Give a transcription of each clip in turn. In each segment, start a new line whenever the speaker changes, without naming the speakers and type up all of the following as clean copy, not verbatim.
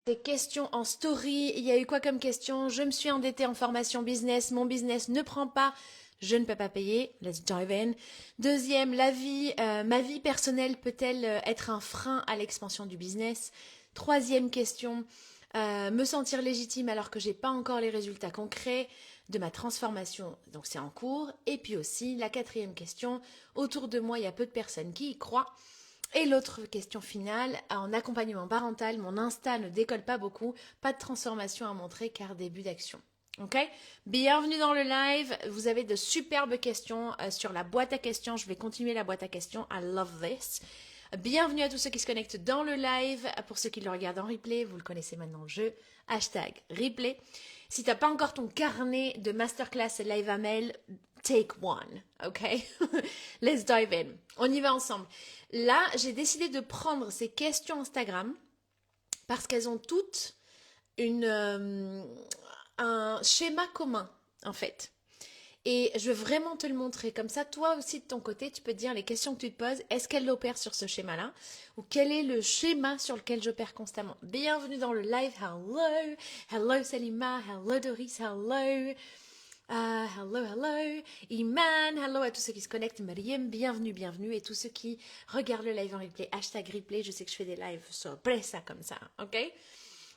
Des questions en story, il y a eu quoi comme question? Je me suis endettée en formation business, mon business ne prend pas, je ne peux pas payer. Let's dive in. Deuxième, ma vie personnelle peut-elle être un frein à l'expansion du business? Troisième question, me sentir légitime alors que j'ai pas encore les résultats concrets de ma transformation, donc c'est en cours. Et puis aussi, la quatrième question, autour de moi, il y a peu de personnes qui y croient. Et l'autre question finale, en accompagnement parental, mon Insta ne décolle pas beaucoup, pas de transformation à montrer car début d'action. Ok? Bienvenue dans le live. Vous avez de superbes questions sur la boîte à questions. Je vais continuer la boîte à questions. I love this. Bienvenue à tous ceux qui se connectent dans le live. Pour ceux qui le regardent en replay, vous le connaissez maintenant le jeu. Hashtag replay. Si tu n'as pas encore ton carnet de masterclass live Amel, take one. Ok? Let's dive in. On y va ensemble. Là, j'ai décidé de prendre ces questions Instagram parce qu'elles ont toutes un schéma commun, en fait. Et je veux vraiment te le montrer. Comme ça, toi aussi, de ton côté, tu peux te dire les questions que tu te poses. Est-ce qu'elle opère sur ce schéma-là? Ou quel est le schéma sur lequel j'opère constamment? Bienvenue dans le live. Hello. Hello Salima. Hello Doris. Hello. Hello. Iman. Hello à tous ceux qui se connectent. Mariam, bienvenue. Et tous ceux qui regardent le live en replay. Hashtag replay. Je sais que je fais des lives sorpresa comme ça. Ok?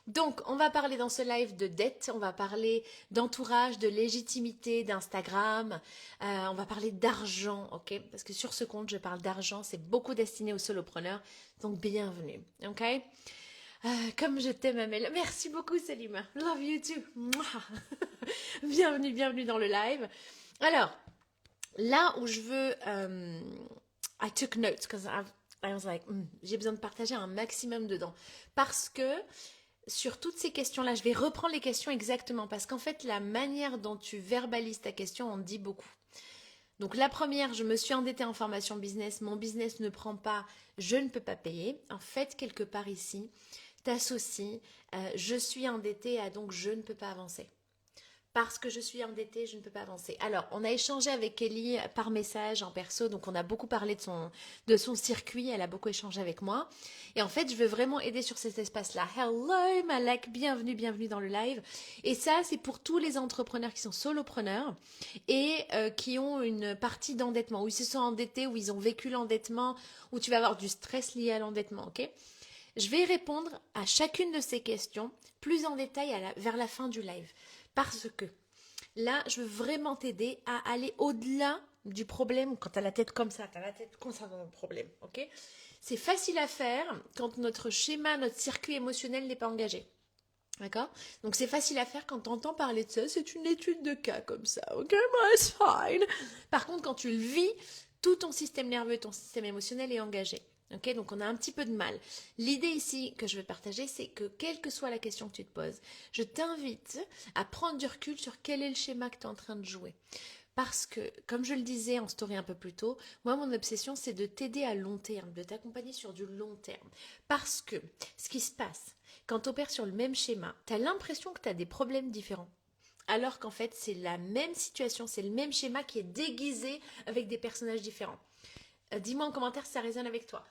Donc, on va parler dans ce live de dette, on va parler d'entourage, de légitimité, d'Instagram, on va parler d'argent, ok? Parce que sur ce compte, je parle d'argent, c'est beaucoup destiné aux solopreneurs, donc bienvenue, ok? Comme je t'aime, Amel. Merci beaucoup, Salima. Love you too. Mouah. Bienvenue dans le live. Alors, là où je veux... I took notes, because I was like, j'ai besoin de partager un maximum dedans. Parce que sur toutes ces questions-là, je vais reprendre les questions exactement parce qu'en fait, la manière dont tu verbalises ta question en dit beaucoup. Donc la première, je me suis endettée en formation business, mon business ne prend pas, je ne peux pas payer. En fait, quelque part ici, t'associes, je suis endettée à donc je ne peux pas avancer. Parce que je suis endettée, je ne peux pas avancer. Alors, on a échangé avec Ellie par message en perso, donc on a beaucoup parlé de son circuit, elle a beaucoup échangé avec moi. Et en fait, je veux vraiment aider sur cet espace-là. Hello Malek, bienvenue dans le live. Et ça, c'est pour tous les entrepreneurs qui sont solopreneurs et qui ont une partie d'endettement, où ils se sont endettés, où ils ont vécu l'endettement, où tu vas avoir du stress lié à l'endettement, ok? Je vais répondre à chacune de ces questions plus en détail vers la fin du live. Parce que là, je veux vraiment t'aider à aller au-delà du problème. Quand tu as la tête comme ça, tu as la tête concernant le problème. Ok? C'est facile à faire quand notre schéma, notre circuit émotionnel n'est pas engagé. D'accord? Donc c'est facile à faire quand tu entends parler de ça. C'est une étude de cas comme ça. Ok? It's fine. Par contre, quand tu le vis, tout ton système nerveux, ton système émotionnel est engagé. Ok, donc on a un petit peu de mal. L'idée ici que je vais partager, c'est que quelle que soit la question que tu te poses, je t'invite à prendre du recul sur quel est le schéma que tu es en train de jouer. Parce que, comme je le disais en story un peu plus tôt, moi, mon obsession, c'est de t'aider à long terme, de t'accompagner sur du long terme. Parce que ce qui se passe, quand tu opères sur le même schéma, tu as l'impression que tu as des problèmes différents. Alors qu'en fait, c'est la même situation, c'est le même schéma qui est déguisé avec des personnages différents. Dis-moi en commentaire si ça résonne avec toi.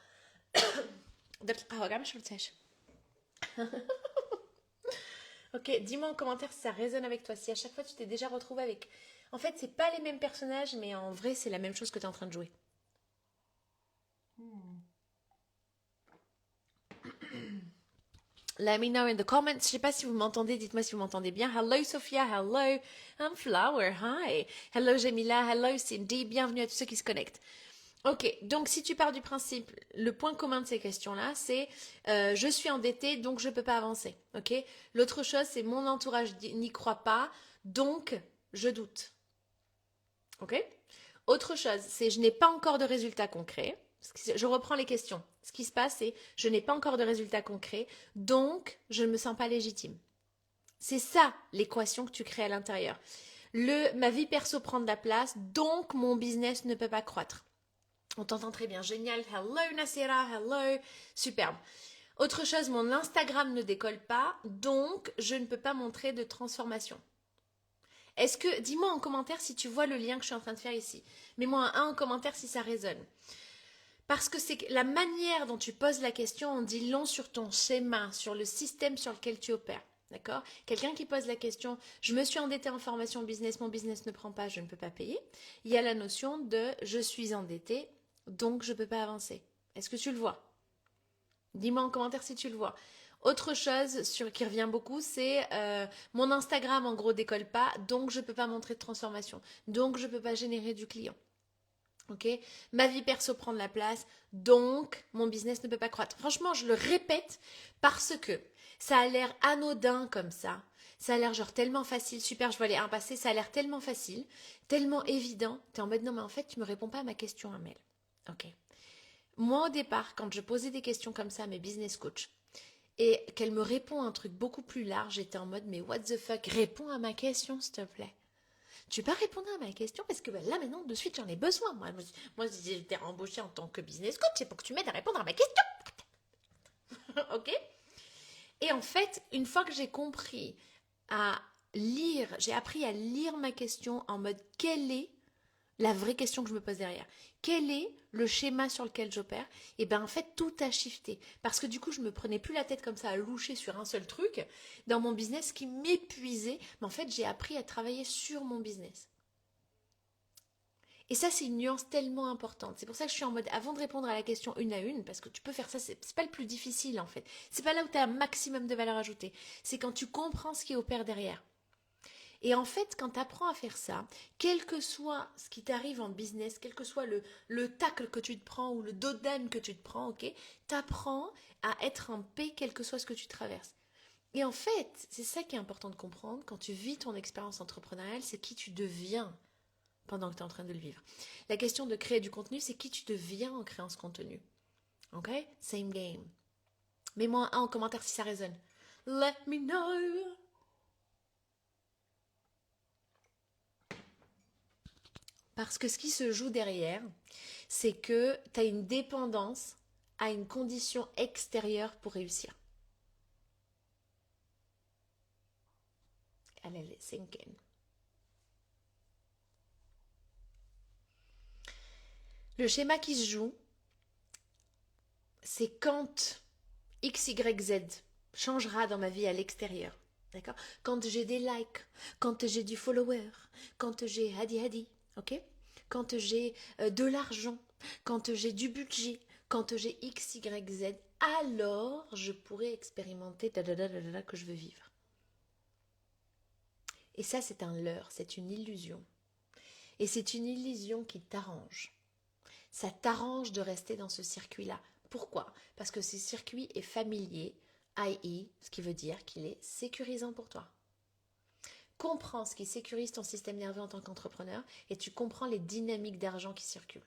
Ok, dis-moi en commentaire si ça résonne avec toi, si à chaque fois tu t'es déjà retrouvé avec... En fait, c'est pas les mêmes personnages, mais en vrai, c'est la même chose que tu es en train de jouer. Let me know in the comments. Je sais pas si vous m'entendez, dites-moi si vous m'entendez bien. Hello Sophia, hello. I'm Flower, hi. Hello Jamila, hello Cindy, bienvenue à tous ceux qui se connectent. Ok, donc si tu pars du principe, le point commun de ces questions-là, c'est je suis endettée, donc je ne peux pas avancer. Ok. L'autre chose, c'est mon entourage n'y croit pas, donc je doute. Ok. Autre chose, c'est je n'ai pas encore de résultats concrets. Je reprends les questions. Ce qui se passe, c'est je n'ai pas encore de résultats concrets, donc je ne me sens pas légitime. C'est ça l'équation que tu crées à l'intérieur. Ma vie perso prend de la place, donc mon business ne peut pas croître. On t'entend très bien, génial. Hello Nassira, hello. Superbe. Autre chose, mon Instagram ne décolle pas, donc je ne peux pas montrer de transformation. Est-ce que, dis-moi en commentaire si tu vois le lien que je suis en train de faire ici. Mets-moi un 1 en commentaire si ça résonne. Parce que c'est la manière dont tu poses la question en dit long sur ton schéma, sur le système sur lequel tu opères. D'accord? Quelqu'un qui pose la question, je me suis endetté en formation business, mon business ne prend pas, je ne peux pas payer. Il y a la notion de je suis endetté, donc je ne peux pas avancer. Est-ce que tu le vois? Dis-moi en commentaire si tu le vois. Autre chose qui revient beaucoup, c'est mon Instagram en gros décolle pas, donc je ne peux pas montrer de transformation, donc je ne peux pas générer du client. Ok, ma vie perso prend de la place, donc mon business ne peut pas croître. Franchement, je le répète parce que ça a l'air anodin comme ça. Ça a l'air genre tellement facile, super, je vois les 1 passer, ça a l'air tellement facile, tellement évident. T'es en mode non mais en fait tu me réponds pas à ma question, Amel. Ok. Moi au départ, quand je posais des questions comme ça à mes business coachs et qu'elle me répond un truc beaucoup plus large, j'étais en mode mais what the fuck, réponds à ma question s'il te plaît. Tu peux pas répondre à ma question parce que là maintenant de suite j'en ai besoin. Moi j'ai été embauchée en tant que business coach, c'est pour que tu m'aides à répondre à ma question. Ok? Et en fait, une fois que j'ai compris à lire, j'ai appris à lire ma question en mode quelle est la vraie question que je me pose derrière. Quel est le schéma sur lequel j'opère? Et bien en fait tout a shifté. Parce que du coup je me prenais plus la tête comme ça à loucher sur un seul truc dans mon business qui m'épuisait. Mais en fait j'ai appris à travailler sur mon business. Et ça, c'est une nuance tellement importante. C'est pour ça que je suis en mode, avant de répondre à la question une à une, parce que tu peux faire ça, c'est pas le plus difficile en fait. C'est pas là où tu as un maximum de valeur ajoutée. C'est quand tu comprends ce qui opère derrière. Et en fait, quand tu apprends à faire ça, quel que soit ce qui t'arrive en business, quel que soit le tacle que tu te prends ou le dos d'âne que tu te prends, ok, t'apprends à être en paix, quel que soit ce que tu traverses. Et en fait, c'est ça qui est important de comprendre quand tu vis ton expérience entrepreneuriale, c'est qui tu deviens pendant que tu es en train de le vivre. La question de créer du contenu, c'est qui tu deviens en créant ce contenu. Ok? Same game. Mets-moi un en commentaire si ça résonne. Let me know. Parce que ce qui se joue derrière, c'est que tu as une dépendance à une condition extérieure pour réussir. Allez, sink in. Le schéma qui se joue, c'est quand X, Y, Z changera dans ma vie à l'extérieur. D'accord? Quand j'ai des likes, quand j'ai du follower, quand j'ai hadi, ok? Quand j'ai de l'argent, quand j'ai du budget, quand j'ai X, Y, Z, alors je pourrai expérimenter que je veux vivre. Et ça, c'est un leurre, c'est une illusion. Et c'est une illusion qui t'arrange. Ça t'arrange de rester dans ce circuit-là. Pourquoi? Parce que ce circuit est familier, i.e., ce qui veut dire qu'il est sécurisant pour toi. Comprends ce qui sécurise ton système nerveux en tant qu'entrepreneur et tu comprends les dynamiques d'argent qui circulent.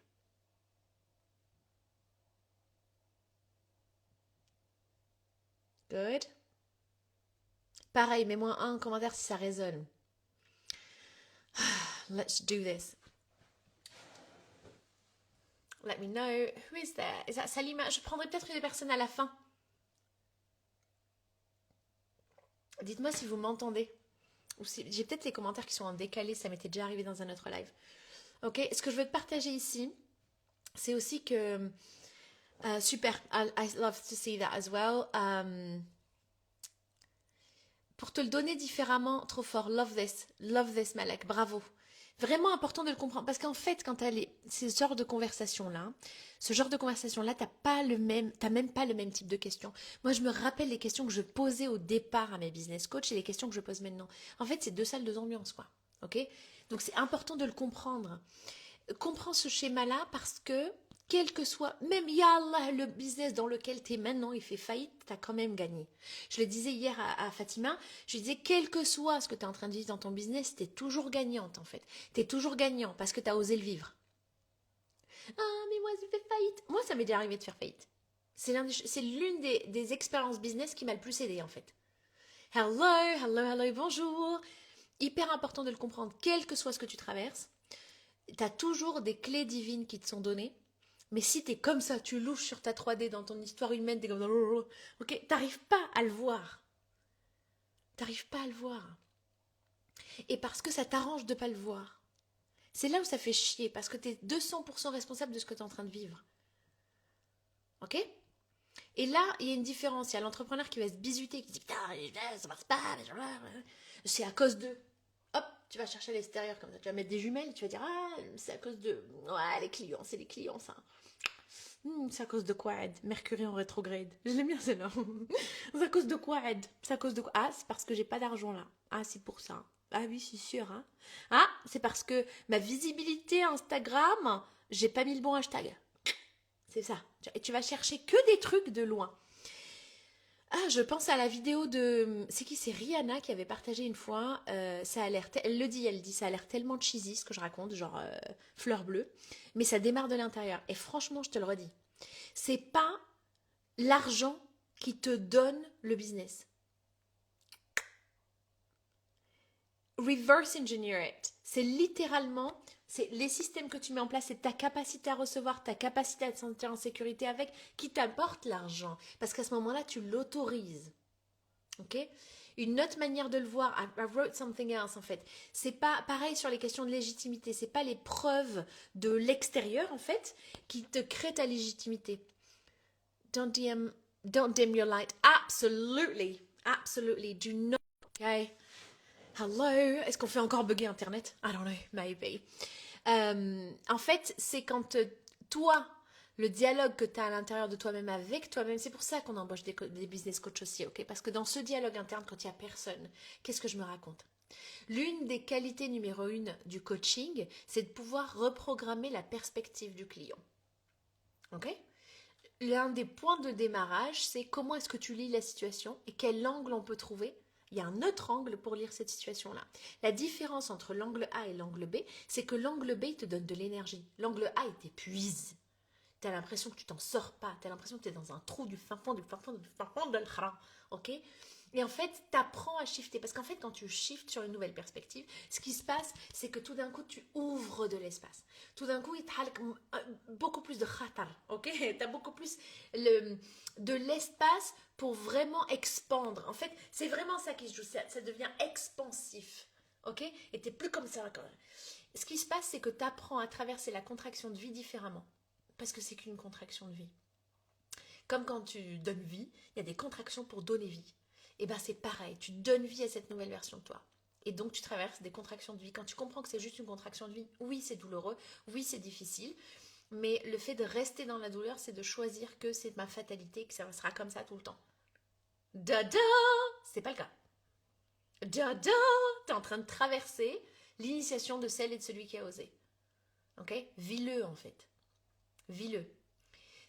Good. Pareil, mets-moi un commentaire si ça résonne. Let's do this. Let me know. Who is there? Is that Salima? Je prendrai peut-être une personne à la fin. Dites-moi si vous m'entendez. Ou si... J'ai peut-être les commentaires qui sont en décalé, ça m'était déjà arrivé dans un autre live. Ok, ce que je veux te partager ici, c'est aussi que... super, I love to see that as well. Pour te le donner différemment, trop fort, love this Malek, bravo. Vraiment important de le comprendre, parce qu'en fait, quand tu as ce genre de conversation-là, t'as même pas le même type de questions. Moi, je me rappelle les questions que je posais au départ à mes business coachs et les questions que je pose maintenant. En fait, c'est 2 salles, 2 ambiances, quoi. Ok? Donc, c'est important de le comprendre. Comprends ce schéma-là parce que, quel que soit, même yallah, le business dans lequel tu es maintenant, il fait faillite, tu as quand même gagné. Je le disais hier à Fatima, je disais, quel que soit ce que tu es en train de vivre dans ton business, tu es toujours gagnante en fait. Tu es toujours gagnant parce que tu as osé le vivre. Ah, mais moi, je fais faillite. Moi, ça m'est déjà arrivé de faire faillite. C'est l'une des expériences business qui m'a le plus aidé en fait. Hello, bonjour. Hyper important de le comprendre, quel que soit ce que tu traverses. Tu as toujours des clés divines qui te sont données. Mais si tu es comme ça, tu louches sur ta 3D dans ton histoire humaine, t'es comme ok, t'arrives pas à le voir. T'arrives pas à le voir. Et parce que ça t'arrange de pas le voir. C'est là où ça fait chier, parce que tu es 200% responsable de ce que tu es en train de vivre. Ok? Et là, il y a une différence. Il y a l'entrepreneur qui va se bisuter, qui dit putain, ça marche pas, c'est à cause de. Hop, tu vas chercher à l'extérieur comme ça. Tu vas mettre des jumelles, tu vas dire ah, c'est à cause de. Ouais, les clients, c'est les clients, ça. C'est à cause de quoi, Ed? Mercury en rétrograde. Je l'aime bien celle-là. C'est à cause de quoi, Ed? C'est à cause de quoi? Ah, c'est parce que j'ai pas d'argent là. Ah, c'est pour ça. Ah oui, c'est sûr. Hein. Ah, c'est parce que ma visibilité Instagram, j'ai pas mis le bon hashtag. C'est ça. Et tu vas chercher que des trucs de loin. Ah, je pense à la vidéo de... C'est qui? C'est Rihanna qui avait partagé une fois. Ça a l'air... Elle dit, ça a l'air tellement cheesy ce que je raconte, genre fleur bleue. Mais ça démarre de l'intérieur. Et franchement, je te le redis. C'est pas l'argent qui te donne le business. Reverse engineer it. C'est littéralement... C'est les systèmes que tu mets en place, c'est ta capacité à recevoir, ta capacité à te sentir en sécurité avec, qui t'apporte l'argent. Parce qu'à ce moment-là, tu l'autorises. Ok? Une autre manière de le voir, I wrote something else en fait. C'est pas pareil sur les questions de légitimité. C'est pas les preuves de l'extérieur en fait qui te créent ta légitimité. Don't dim your light. Absolutely, absolutely. Do not. Okay. Hello. Est-ce qu'on fait encore bugger Internet? I don't know. Maybe. En fait, c'est quand toi, le dialogue que tu as à l'intérieur de toi-même avec toi-même, c'est pour ça qu'on embauche des business coachs aussi, ok? Parce que dans ce dialogue interne, quand il n'y a personne, qu'est-ce que je me raconte? L'une des qualités numéro 1 du coaching, c'est de pouvoir reprogrammer la perspective du client. Ok? L'un des points de démarrage, c'est comment est-ce que tu lis la situation et quel angle on peut trouver. Il y a un autre angle pour lire cette situation-là. La différence entre l'angle A et l'angle B, c'est que l'angle B, il te donne de l'énergie. L'angle A, il t'épuise. Tu as l'impression que tu t'en sors pas. Tu as l'impression que tu es dans un trou du fin fond de l'khara. Ok? Et en fait, tu apprends à shifter. Parce qu'en fait, quand tu shiftes sur une nouvelle perspective, ce qui se passe, c'est que tout d'un coup, tu ouvres de l'espace. Tout d'un coup, il y a beaucoup plus de khatar. Ok? Tu as beaucoup plus de l'espace pour vraiment expandre. En fait, c'est vraiment ça qui se joue. Ça devient expansif. Ok? Et tu n'es plus comme ça. Ce qui se passe, c'est que tu apprends à traverser la contraction de vie différemment. Parce que c'est qu'une contraction de vie. Comme quand tu donnes vie, il y a des contractions pour donner vie. Et bien c'est pareil, tu donnes vie à cette nouvelle version de toi. Et donc tu traverses des contractions de vie. Quand tu comprends que c'est juste une contraction de vie, oui c'est douloureux, oui c'est difficile, mais le fait de rester dans la douleur, c'est de choisir que c'est ma fatalité, que ça sera comme ça tout le temps. Dada, c'est pas le cas. Dada, t'es en train de traverser l'initiation de celle et de celui qui a osé. Ok? Vis-le en fait. Vis-le.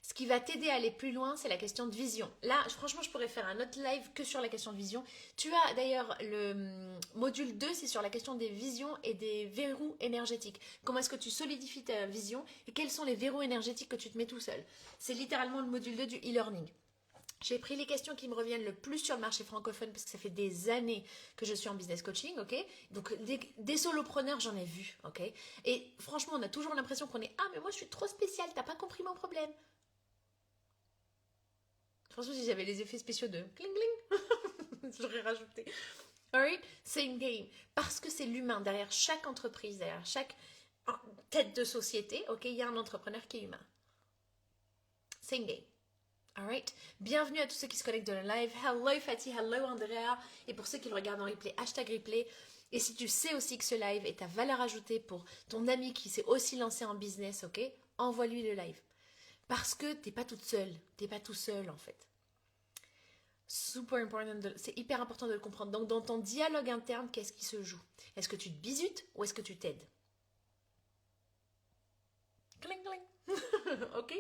Ce qui va t'aider à aller plus loin, c'est la question de vision. Là, franchement, je pourrais faire un autre live que sur la question de vision. Tu as d'ailleurs le module 2, c'est sur la question des visions et des verrous énergétiques. Comment est-ce que tu solidifies ta vision et quels sont les verrous énergétiques que tu te mets tout seul. C'est littéralement le module 2 du e-learning. J'ai pris les questions qui me reviennent le plus sur le marché francophone parce que ça fait des années que je suis en business coaching, ok? Donc des solopreneurs, j'en ai vu, ok? Et franchement, on a toujours l'impression qu'on est « Ah, mais moi, je suis trop spéciale, t'as pas compris mon problème ?» Franchement, si j'avais les effets spéciaux de cling cling, j'aurais rajouté. Alright, same game. Parce que c'est l'humain. Derrière chaque entreprise, derrière chaque tête de société, ok, il y a un entrepreneur qui est humain. Same game. Alright. Bienvenue à tous ceux qui se connectent dans le live. Hello Fatih, hello Andrea. Et pour ceux qui le regardent en replay, hashtag replay. Et si tu sais aussi que ce live est à valeur ajoutée pour ton ami qui s'est aussi lancé en business, ok, envoie-lui le live. Parce que t'es pas toute seule, t'es pas tout seul en fait. Super important, c'est hyper important de le comprendre. Donc dans ton dialogue interne, qu'est-ce qui se joue? Est-ce que tu te bisutes ou est-ce que tu t'aides? Cling cling. Ok.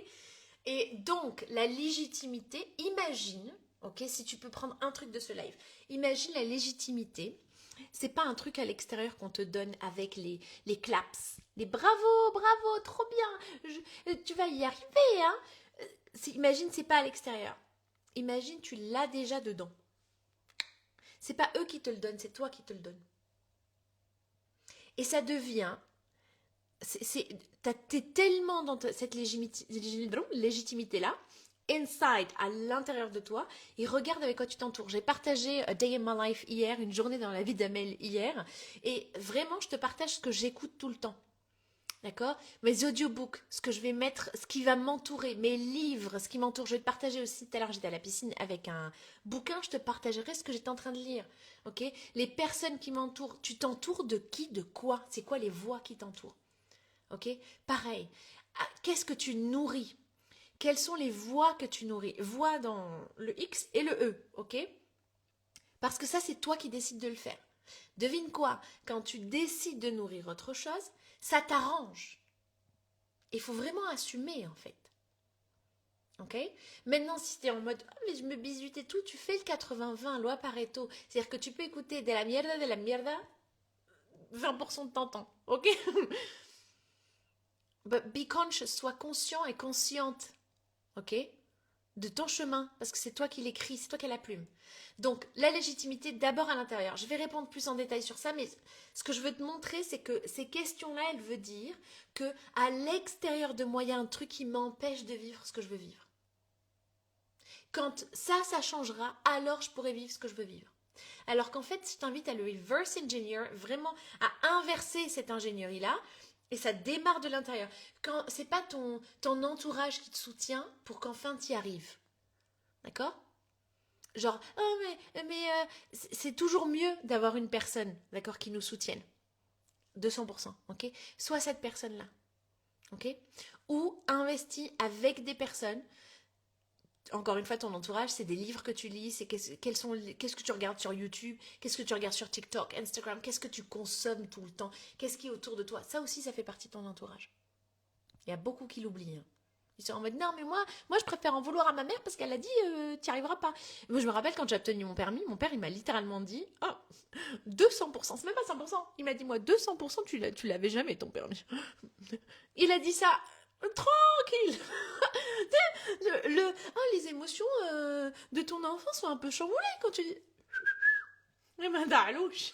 Et donc la légitimité, imagine, ok, si tu peux prendre un truc de ce live, imagine la légitimité. C'est pas un truc à l'extérieur qu'on te donne avec les claps, les bravo, bravo, trop bien, tu vas y arriver, hein. Imagine, c'est pas à l'extérieur. Imagine, tu l'as déjà dedans. C'est pas eux qui te le donnent, c'est toi qui te le donnes. Et ça devient, t'es tellement dans cette légitimité-là, inside, à l'intérieur de toi, et regarde avec quoi tu t'entoures. J'ai partagé A Day in My Life hier, une journée dans la vie d'Amel hier, et vraiment, je te partage ce que j'écoute tout le temps. D'accord? Mes audiobooks, ce que je vais mettre, ce qui va m'entourer, mes livres, ce qui m'entoure. Je vais te partager aussi. Tout à l'heure, j'étais à la piscine avec un bouquin. Je te partagerai ce que j'étais en train de lire. Ok? Les personnes qui m'entourent. Tu t'entoures de qui, de quoi? C'est quoi les voix qui t'entourent? Ok? Pareil. Ah, qu'est-ce que tu nourris? Quelles sont les voix que tu nourris? Voix dans le X et le E. Ok? Parce que ça, c'est toi qui décides de le faire. Devine quoi? Quand tu décides de nourrir autre chose, ça t'arrange. Il faut vraiment assumer, en fait. Ok? Maintenant, si tu es en mode oh, mais je me bisute et tout, tu fais le 80-20, loi Pareto. C'est-à-dire que tu peux écouter de la mierda, 20% de ton temps. Ok? But be conscious, sois conscient et consciente. Ok? De ton chemin, parce que c'est toi qui l'écris, c'est toi qui as la plume. Donc, la légitimité d'abord à l'intérieur. Je vais répondre plus en détail sur ça, mais ce que je veux te montrer, c'est que ces questions-là, elles veulent dire que à l'extérieur de moi, il y a un truc qui m'empêche de vivre ce que je veux vivre. Quand ça changera, alors je pourrai vivre ce que je veux vivre. Alors qu'en fait, je t'invite à le reverse engineer, vraiment à inverser cette ingénierie-là, et ça démarre de l'intérieur. Quand c'est pas ton entourage qui te soutient pour qu'enfin tu y arrives. D'accord? Genre, oh c'est toujours mieux d'avoir une personne, d'accord, qui nous soutienne. 200%, ok? Soit cette personne-là, ok? Ou investis avec des personnes. Encore une fois, ton entourage, c'est des livres que tu lis, c'est qu'est-ce que tu regardes sur YouTube, qu'est-ce que tu regardes sur TikTok, Instagram, qu'est-ce que tu consommes tout le temps, qu'est-ce qui est autour de toi. Ça aussi, ça fait partie de ton entourage. Il y a beaucoup qui l'oublient. Hein. Ils sont en mode non, mais moi je préfère en vouloir à ma mère parce qu'elle a dit tu n'y arriveras pas. Moi, je me rappelle quand j'ai obtenu mon permis, mon père il m'a littéralement dit oh, 200%, c'est même pas 100%. Il m'a dit moi 200%, tu l'avais jamais ton permis. Il a dit ça tranquille. Les émotions de ton enfant sont un peu chamboulées quand tu dis. ما دعلوش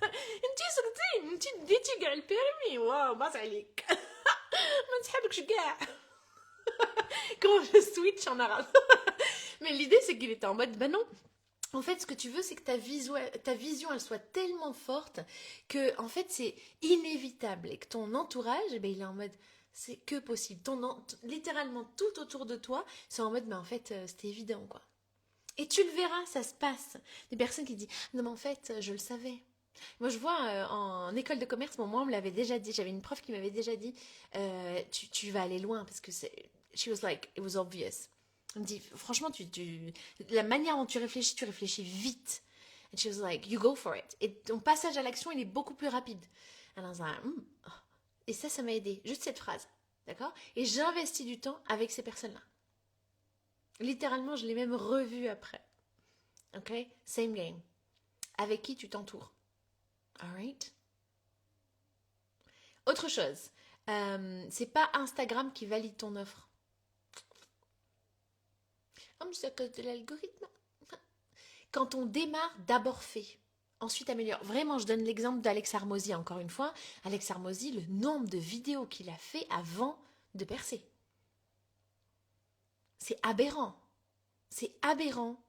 انتي صرتي انتي ديتي كاع البيرمي واو باص عليك ما نسحبكش كاع. Quand je switch en arabe. Mais l'idée c'est qu'il était en mode bah non. En fait, ce que tu veux, c'est que ta vision, elle soit tellement forte que, en fait, c'est inévitable et que ton entourage, eh ben, il est en mode, c'est que possible. Littéralement, tout autour de toi, c'est en mode, mais en fait, c'était évident, quoi. Et tu le verras, ça se passe. Des personnes qui disent, non, mais en fait, je le savais. Moi, je vois en école de commerce, moi, on me l'avait déjà dit. J'avais une prof qui m'avait déjà dit, tu vas aller loin parce que she was like, it was obvious. Elle me dit, franchement, la manière dont tu réfléchis vite. And she was like, you go for it. Et ton passage à l'action, il est beaucoup plus rapide. And I was like, Et ça m'a aidé. Juste cette phrase. D'accord? Et j'investis du temps avec ces personnes-là. Littéralement, je l'ai même revu après. Ok? Same game. Avec qui tu t'entoures. Alright? Autre chose. C'est pas Instagram qui valide ton offre. Oh, mais c'est à cause de l'algorithme. Quand on démarre, d'abord fait. Ensuite améliore. Vraiment, je donne l'exemple d'Alex Hormozy encore une fois. Alex Hormozy, le nombre de vidéos qu'il a fait avant de percer. C'est aberrant. C'est aberrant.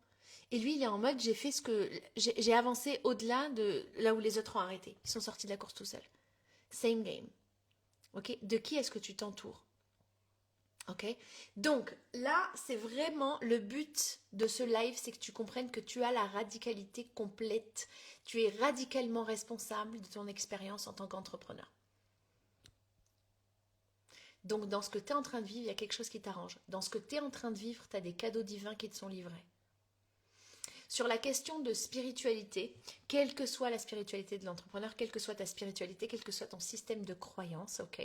Et lui, il est en mode, j'ai avancé au-delà de là où les autres ont arrêté. Ils sont sortis de la course tout seuls. Same game. Ok? De qui est-ce que tu t'entoures? Ok? Donc là, c'est vraiment le but de ce live, c'est que tu comprennes que tu as la radicalité complète. Tu es radicalement responsable de ton expérience en tant qu'entrepreneur. Donc dans ce que tu es en train de vivre, il y a quelque chose qui t'arrange. Dans ce que tu es en train de vivre, tu as des cadeaux divins qui te sont livrés. Sur la question de spiritualité, quelle que soit la spiritualité de l'entrepreneur, quelle que soit ta spiritualité, quel que soit ton système de croyance, ok?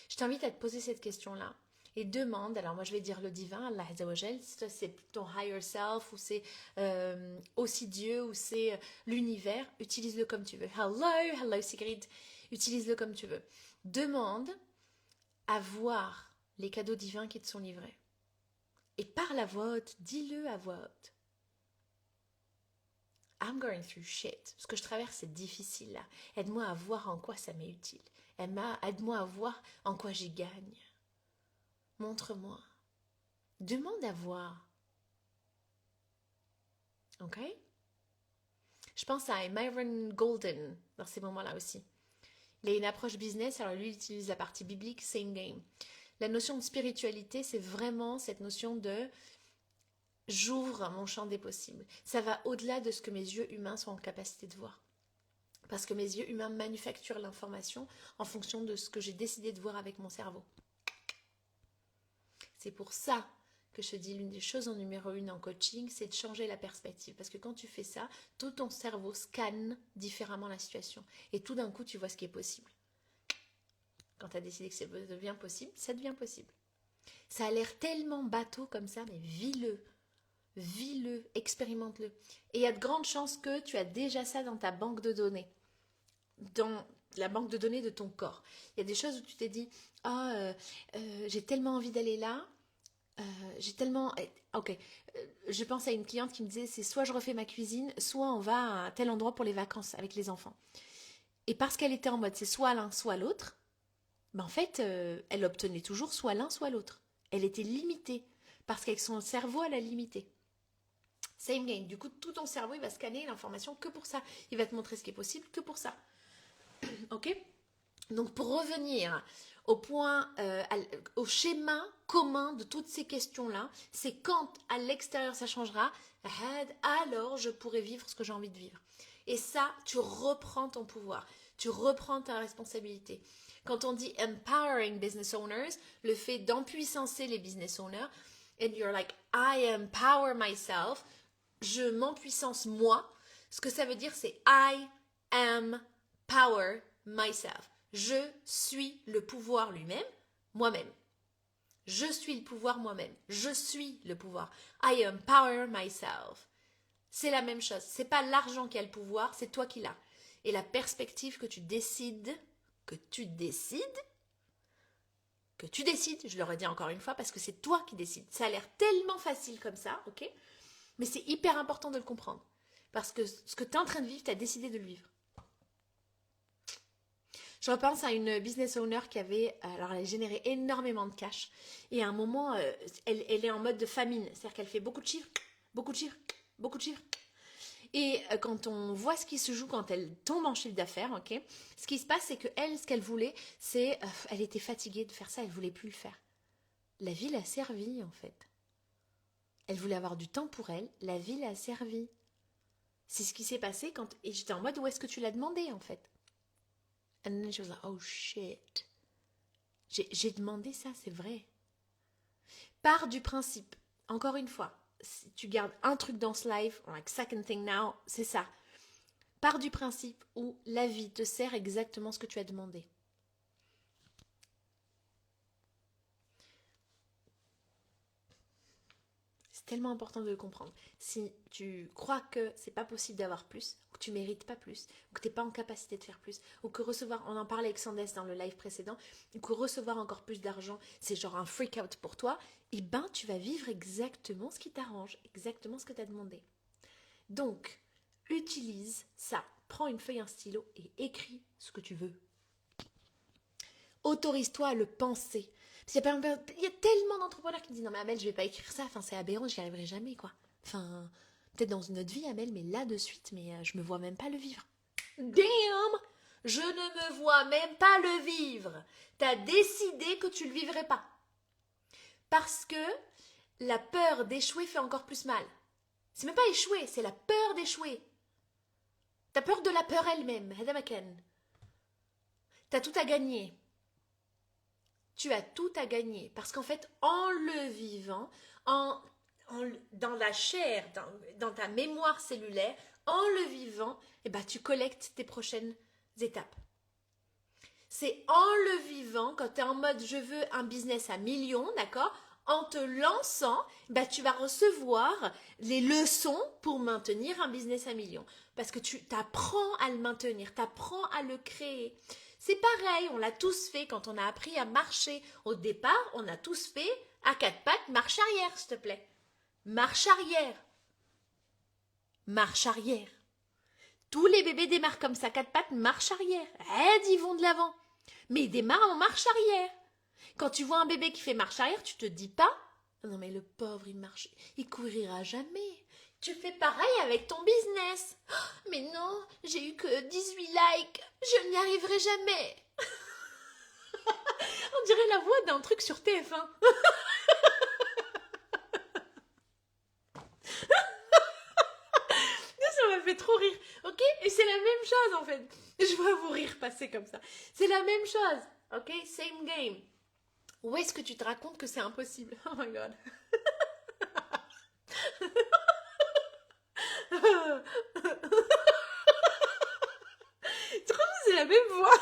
Je t'invite à te poser cette question-là. Et demande, alors moi je vais dire le divin, Allah Azzawajal, c'est ton higher self, ou c'est aussi Dieu, ou c'est l'univers, utilise-le comme tu veux. Hello Sigrid, utilise-le comme tu veux. Demande à voir les cadeaux divins qui te sont livrés. Et parle à voix haute, dis-le à voix haute. I'm going through shit. Ce que je traverse, c'est difficile là. Aide-moi à voir en quoi ça m'est utile. Aide-moi à voir en quoi j'y gagne. Montre-moi. Demande à voir. Ok? Je pense à Myron Golden dans ces moments-là aussi. Il a une approche business, alors lui, il utilise la partie biblique, same game. La notion de spiritualité, c'est vraiment cette notion de j'ouvre mon champ des possibles. Ça va au-delà de ce que mes yeux humains sont en capacité de voir. Parce que mes yeux humains manufacturent l'information en fonction de ce que j'ai décidé de voir avec mon cerveau. C'est pour ça que je te dis l'une des choses en numéro 1 en coaching, c'est de changer la perspective. Parce que quand tu fais ça, tout ton cerveau scanne différemment la situation. Et tout d'un coup, tu vois ce qui est possible. Quand tu as décidé que ça devient possible, ça devient possible. Ça a l'air tellement bateau comme ça, mais vis-le. Vis-le, expérimente-le. Et il y a de grandes chances que tu as déjà ça dans ta banque de données. Dans la banque de données de ton corps. Il y a des choses où tu t'es dit « Ah, j'ai tellement envie d'aller là. J'ai tellement... Ok, je pense à une cliente qui me disait « C'est soit je refais ma cuisine, soit on va à tel endroit pour les vacances avec les enfants. » Et parce qu'elle était en mode « C'est soit l'un, soit l'autre », ben en fait, elle obtenait toujours soit l'un, soit l'autre. Elle était limitée. Parce qu'avec son cerveau, elle a limité. Same game. Du coup, tout ton cerveau, il va scanner l'information que pour ça. Il va te montrer ce qui est possible que pour ça. Ok ? Donc, pour revenir au point, au schéma commun de toutes ces questions-là, c'est quand à l'extérieur ça changera, alors je pourrai vivre ce que j'ai envie de vivre. Et ça, tu reprends ton pouvoir. Tu reprends ta responsabilité. Quand on dit empowering business owners, le fait d'empuissancer les business owners, and you're like, I empower myself, je m'empuissance moi. Ce que ça veut dire, c'est I am power myself. Je suis le pouvoir lui-même, moi-même. Je suis le pouvoir moi-même. Je suis le pouvoir. I empower myself. C'est la même chose. C'est pas l'argent qui a le pouvoir, c'est toi qui l'as. Et la perspective que tu décides, je le redis encore une fois parce que c'est toi qui décides. Ça a l'air tellement facile comme ça, ok ? Mais c'est hyper important de le comprendre. Parce que ce que tu es en train de vivre, tu as décidé de le vivre. Je repense à une business owner qui avait, alors elle générait énormément de cash. Et à un moment, elle est en mode de famine. C'est-à-dire qu'elle fait beaucoup de chiffres, beaucoup de chiffres, beaucoup de chiffres. Et quand on voit ce qui se joue quand elle tombe en chiffre d'affaires, ok, ce qui se passe, c'est que elle, ce qu'elle voulait, c'est, elle était fatiguée de faire ça, elle voulait plus le faire. La vie l'a servi, en fait. Elle voulait avoir du temps pour elle, la vie l'a servi. C'est ce qui s'est passé quand... Et j'étais en mode, où est-ce que tu l'as demandé, en fait? And then she was like, oh shit. J'ai demandé ça, c'est vrai. Pars du principe, encore une fois, si tu gardes un truc dans ce live, like second thing now, c'est ça. Pars du principe où la vie te sert exactement ce que tu as demandé. C'est tellement important de le comprendre. Si tu crois que c'est pas possible d'avoir plus, ou que tu mérites pas plus, ou que tu n'es pas en capacité de faire plus, ou que recevoir, on en parlait avec Sandès dans le live précédent, ou que recevoir encore plus d'argent, c'est genre un freak out pour toi, eh ben tu vas vivre exactement ce qui t'arrange, exactement ce que tu as demandé. Donc, utilise ça. Prends une feuille, un stylo et écris ce que tu veux. Autorise-toi à le penser. Il y a tellement d'entrepreneurs qui me disent « Non mais Amel, je vais pas écrire ça, enfin, c'est aberrant, j'y arriverai jamais, quoi. » Enfin, peut-être dans une autre vie, Amel, mais là de suite, mais je me vois même pas le vivre. Damn! Je ne me vois même pas le vivre. T'as décidé que tu le vivrais pas. Parce que la peur d'échouer fait encore plus mal. C'est même pas échouer, c'est la peur d'échouer. T'as peur de la peur elle-même. T'as tout à gagner. Tu as tout à gagner. Parce qu'en fait, en le vivant, dans la chair, dans ta mémoire cellulaire, en le vivant, eh ben, tu collectes tes prochaines étapes. C'est en le vivant, quand tu es en mode je veux un business à millions, d'accord ? En te lançant, bah, tu vas recevoir les leçons pour maintenir un business à millions. Parce que tu t'apprends à le maintenir, tu apprends à le créer. C'est pareil, on l'a tous fait quand on a appris à marcher. Au départ, on a tous fait à 4 pattes, marche arrière, s'il te plaît. Marche arrière. Marche arrière. Tous les bébés démarrent comme ça, 4 pattes, marche arrière. Ils vont de l'avant. Mais ils démarrent en marche arrière. Quand tu vois un bébé qui fait marche arrière, tu te dis pas « Non mais le pauvre, il couvrira jamais. » Tu fais pareil avec ton business. « Mais non, j'ai eu que 18 likes, je n'y arriverai jamais. On dirait la voix d'un truc sur TF1. Ça m'a fait trop rire, ok? Et c'est la même chose en fait. Je vois vos rires passer comme ça. C'est la même chose, ok? Same game. Où est-ce que tu te racontes que c'est impossible? Oh my god. Tu crois que c'est la même voix?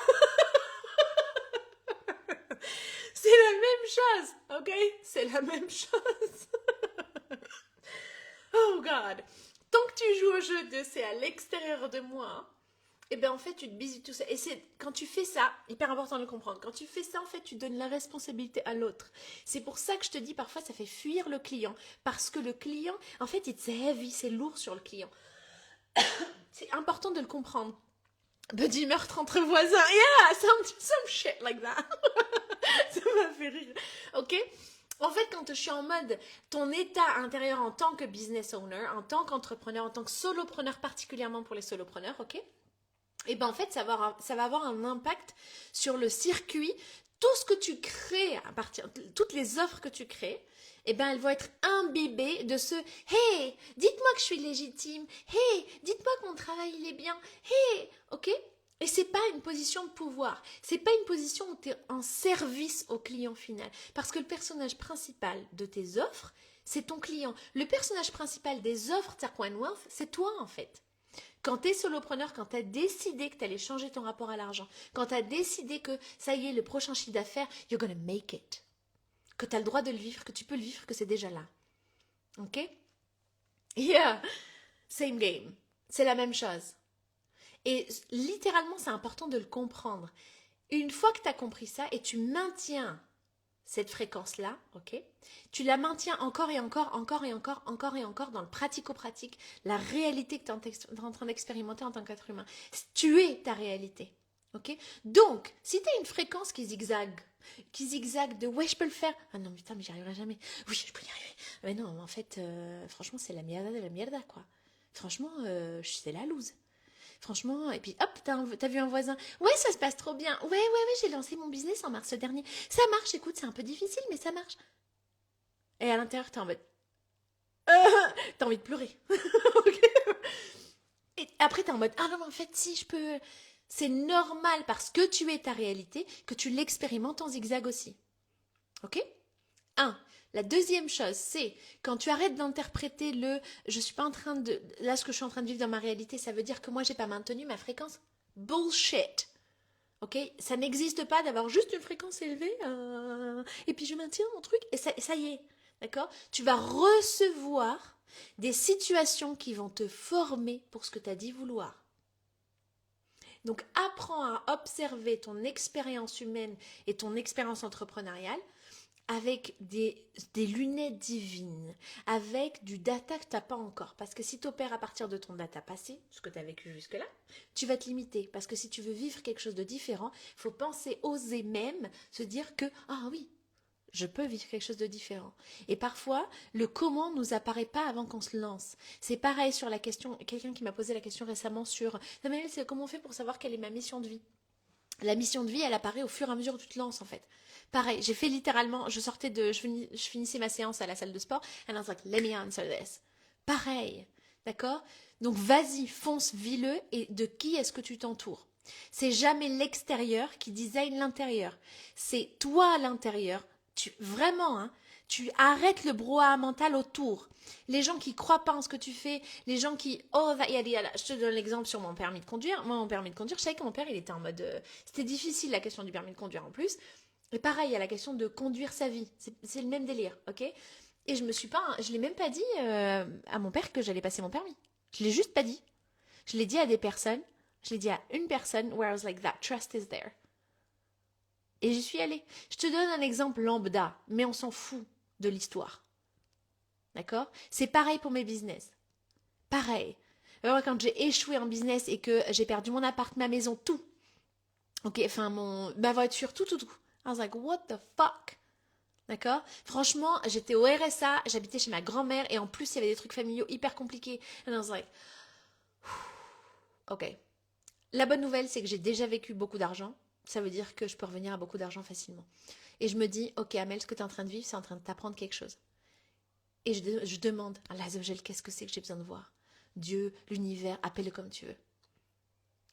C'est la même chose, ok? C'est la même chose. Oh god. Tant que tu joues au jeu de c'est à l'extérieur de moi, et bien en fait tu te bises tout ça. Et c'est quand tu fais ça, hyper important de le comprendre, quand tu fais ça en fait tu donnes la responsabilité à l'autre. C'est pour ça que je te dis parfois ça fait fuir le client. Parce que le client, en fait it's heavy, c'est lourd sur le client. C'est important de le comprendre. Petit meurtre entre voisins, yeah, some shit like that. Ça m'a fait rire, ok? En fait, quand je suis en mode ton état intérieur en tant que business owner, en tant qu'entrepreneur, en tant que solopreneur, particulièrement pour les solopreneurs, ok? Et ben en fait, ça va avoir un impact sur le circuit. Tout ce que tu crées à partir, toutes les offres que tu crées, et ben elles vont être imbibées de ce hey, dites-moi que je suis légitime, hey, dites-moi que mon travail il est bien, hey, ok? Et c'est pas une position de pouvoir, c'est pas une position où tu es en service au client final. Parce que le personnage principal de tes offres, c'est ton client. Le personnage principal des offres Tarquin Wealth, c'est toi en fait. Quand tu es solopreneur, quand tu as décidé que tu allais changer ton rapport à l'argent, quand tu as décidé que ça y est, le prochain chiffre d'affaires, you're gonna make it. Que tu as le droit de le vivre, que tu peux le vivre, que c'est déjà là. Ok? Yeah, same game. C'est la même chose. Et littéralement, c'est important de le comprendre. Une fois que tu as compris ça et tu maintiens cette fréquence-là, ok? Tu la maintiens encore et encore, encore et encore, encore et encore dans le pratico-pratique, la réalité que tu es en train d'expérimenter en tant qu'être humain. Tu es ta réalité, ok? Donc, si tu as une fréquence qui zigzague de ouais, je peux le faire. Ah non, putain, mais j'y arriverai jamais. Oui, je peux y arriver. Mais non, en fait, franchement, c'est la mierda de la mierda, quoi. Franchement, c'est la loose. Franchement, et puis hop, t'as vu un voisin. Ouais, ça se passe trop bien. Ouais, j'ai lancé mon business en mars dernier. Ça marche, écoute, c'est un peu difficile, mais ça marche. Et à l'intérieur, t'es en mode. T'as envie de pleurer. Ok. Et après, t'es en mode. Ah non, mais en fait, si, je peux. C'est normal parce que tu es ta réalité, que tu l'expérimentes en zigzag aussi. Ok? 1. La deuxième chose, c'est quand tu arrêtes d'interpréter le je suis pas en train de. Là, ce que je suis en train de vivre dans ma réalité, ça veut dire que moi, j'ai pas maintenu ma fréquence. Bullshit. Ok? Ça n'existe pas d'avoir juste une fréquence élevée et puis je maintiens mon truc et ça y est. D'accord? Tu vas recevoir des situations qui vont te former pour ce que tu as dit vouloir. Donc, apprends à observer ton expérience humaine et ton expérience entrepreneuriale avec des lunettes divines, avec du data que tu n'as pas encore. Parce que si tu opères à partir de ton data passé, ce que tu as vécu jusque-là, tu vas te limiter. Parce que si tu veux vivre quelque chose de différent, il faut penser, oser même se dire que, ah oui, je peux vivre quelque chose de différent. Et parfois, le comment nous apparaît pas avant qu'on se lance. C'est pareil sur la question, quelqu'un qui m'a posé la question récemment sur, Samuel, c'est comment on fait pour savoir quelle est ma mission de vie? La mission de vie, elle apparaît au fur et à mesure où tu te lances en fait. Pareil, j'ai fait littéralement, je finissais ma séance à la salle de sport, and I was like, let me answer this. Pareil, d'accord? Donc vas-y, fonce, vis-le, et de qui est-ce que tu t'entoures? C'est jamais l'extérieur qui design l'intérieur. C'est toi à l'intérieur. Vraiment, hein, tu arrêtes le brouhaha mental autour. Les gens qui croient pas en ce que tu fais, les gens qui oh je te donne l'exemple sur mon permis de conduire. Moi, mon permis de conduire, je savais que mon père, il était en mode c'était difficile la question du permis de conduire en plus. Et pareil, il y a la question de conduire sa vie. C'est le même délire, ok? Et je l'ai même pas dit à mon père que j'allais passer mon permis. Je l'ai juste pas dit. Je l'ai dit à des personnes. Je l'ai dit à une personne where I was like that trust is there. Et j'y suis allée. Je te donne un exemple lambda, mais on s'en fout de l'histoire. D'accord? C'est pareil pour mes business. Pareil. Alors, quand j'ai échoué en business et que j'ai perdu mon appart, ma maison, tout. Ok, enfin, ma voiture, tout. I was like, what the fuck? D'accord? Franchement, j'étais au RSA, j'habitais chez ma grand-mère et en plus, il y avait des trucs familiaux hyper compliqués. And I was like, ok. La bonne nouvelle, c'est que j'ai déjà vécu beaucoup d'argent. Ça veut dire que je peux revenir à beaucoup d'argent facilement. Et je me dis, ok Amel, ce que tu es en train de vivre, c'est en train de t'apprendre quelque chose. Et je demande à l'Azogel, qu'est-ce que c'est que j'ai besoin de voir? Dieu, l'univers, appelle-le comme tu veux.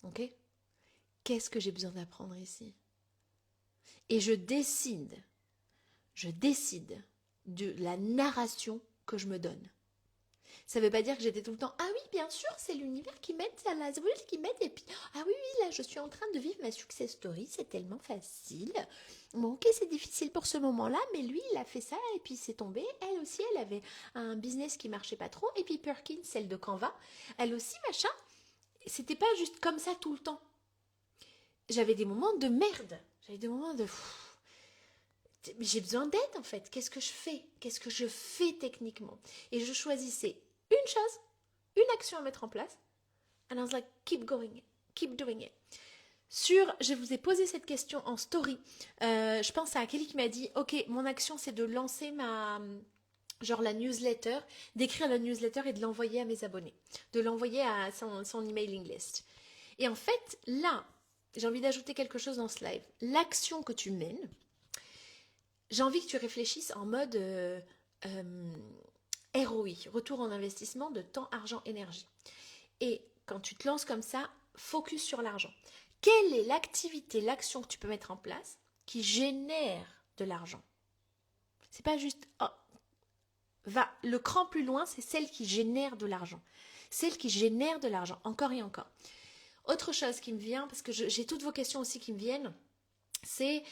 Ok? Qu'est-ce que j'ai besoin d'apprendre ici? Et je décide de la narration que je me donne. Ça ne veut pas dire que j'étais tout le temps, ah oui, bien sûr, c'est l'univers qui m'aide, c'est la Zwoul qui m'aide, et puis, ah oui, oui, là, je suis en train de vivre ma success story, c'est tellement facile. Bon, ok, c'est difficile pour ce moment-là, mais lui, il a fait ça, et puis c'est tombé. Elle aussi, elle avait un business qui marchait pas trop, et puis Perkins, celle de Canva, elle aussi, machin. C'était pas juste comme ça tout le temps. J'avais des moments de merde, j'avais des moments de... J'ai besoin d'aide en fait. Qu'est-ce que je fais? Qu'est-ce que je fais techniquement? Et je choisissais une chose, une action à mettre en place. And I was like, keep going, keep doing it. Je vous ai posé cette question en story. Je pense à Kelly qui m'a dit, ok, mon action c'est de lancer la newsletter, d'écrire la newsletter et de l'envoyer à mes abonnés, de l'envoyer à son emailing list. Et en fait, là, j'ai envie d'ajouter quelque chose dans ce live. L'action que tu mènes, j'ai envie que tu réfléchisses en mode ROI, retour en investissement de temps, argent, énergie. Et quand tu te lances comme ça, focus sur l'argent. Quelle est l'activité, l'action que tu peux mettre en place qui génère de l'argent? C'est pas juste le cran plus loin, c'est celle qui génère de l'argent. Celle qui génère de l'argent, encore et encore. Autre chose qui me vient, parce que j'ai toutes vos questions aussi qui me viennent, c'est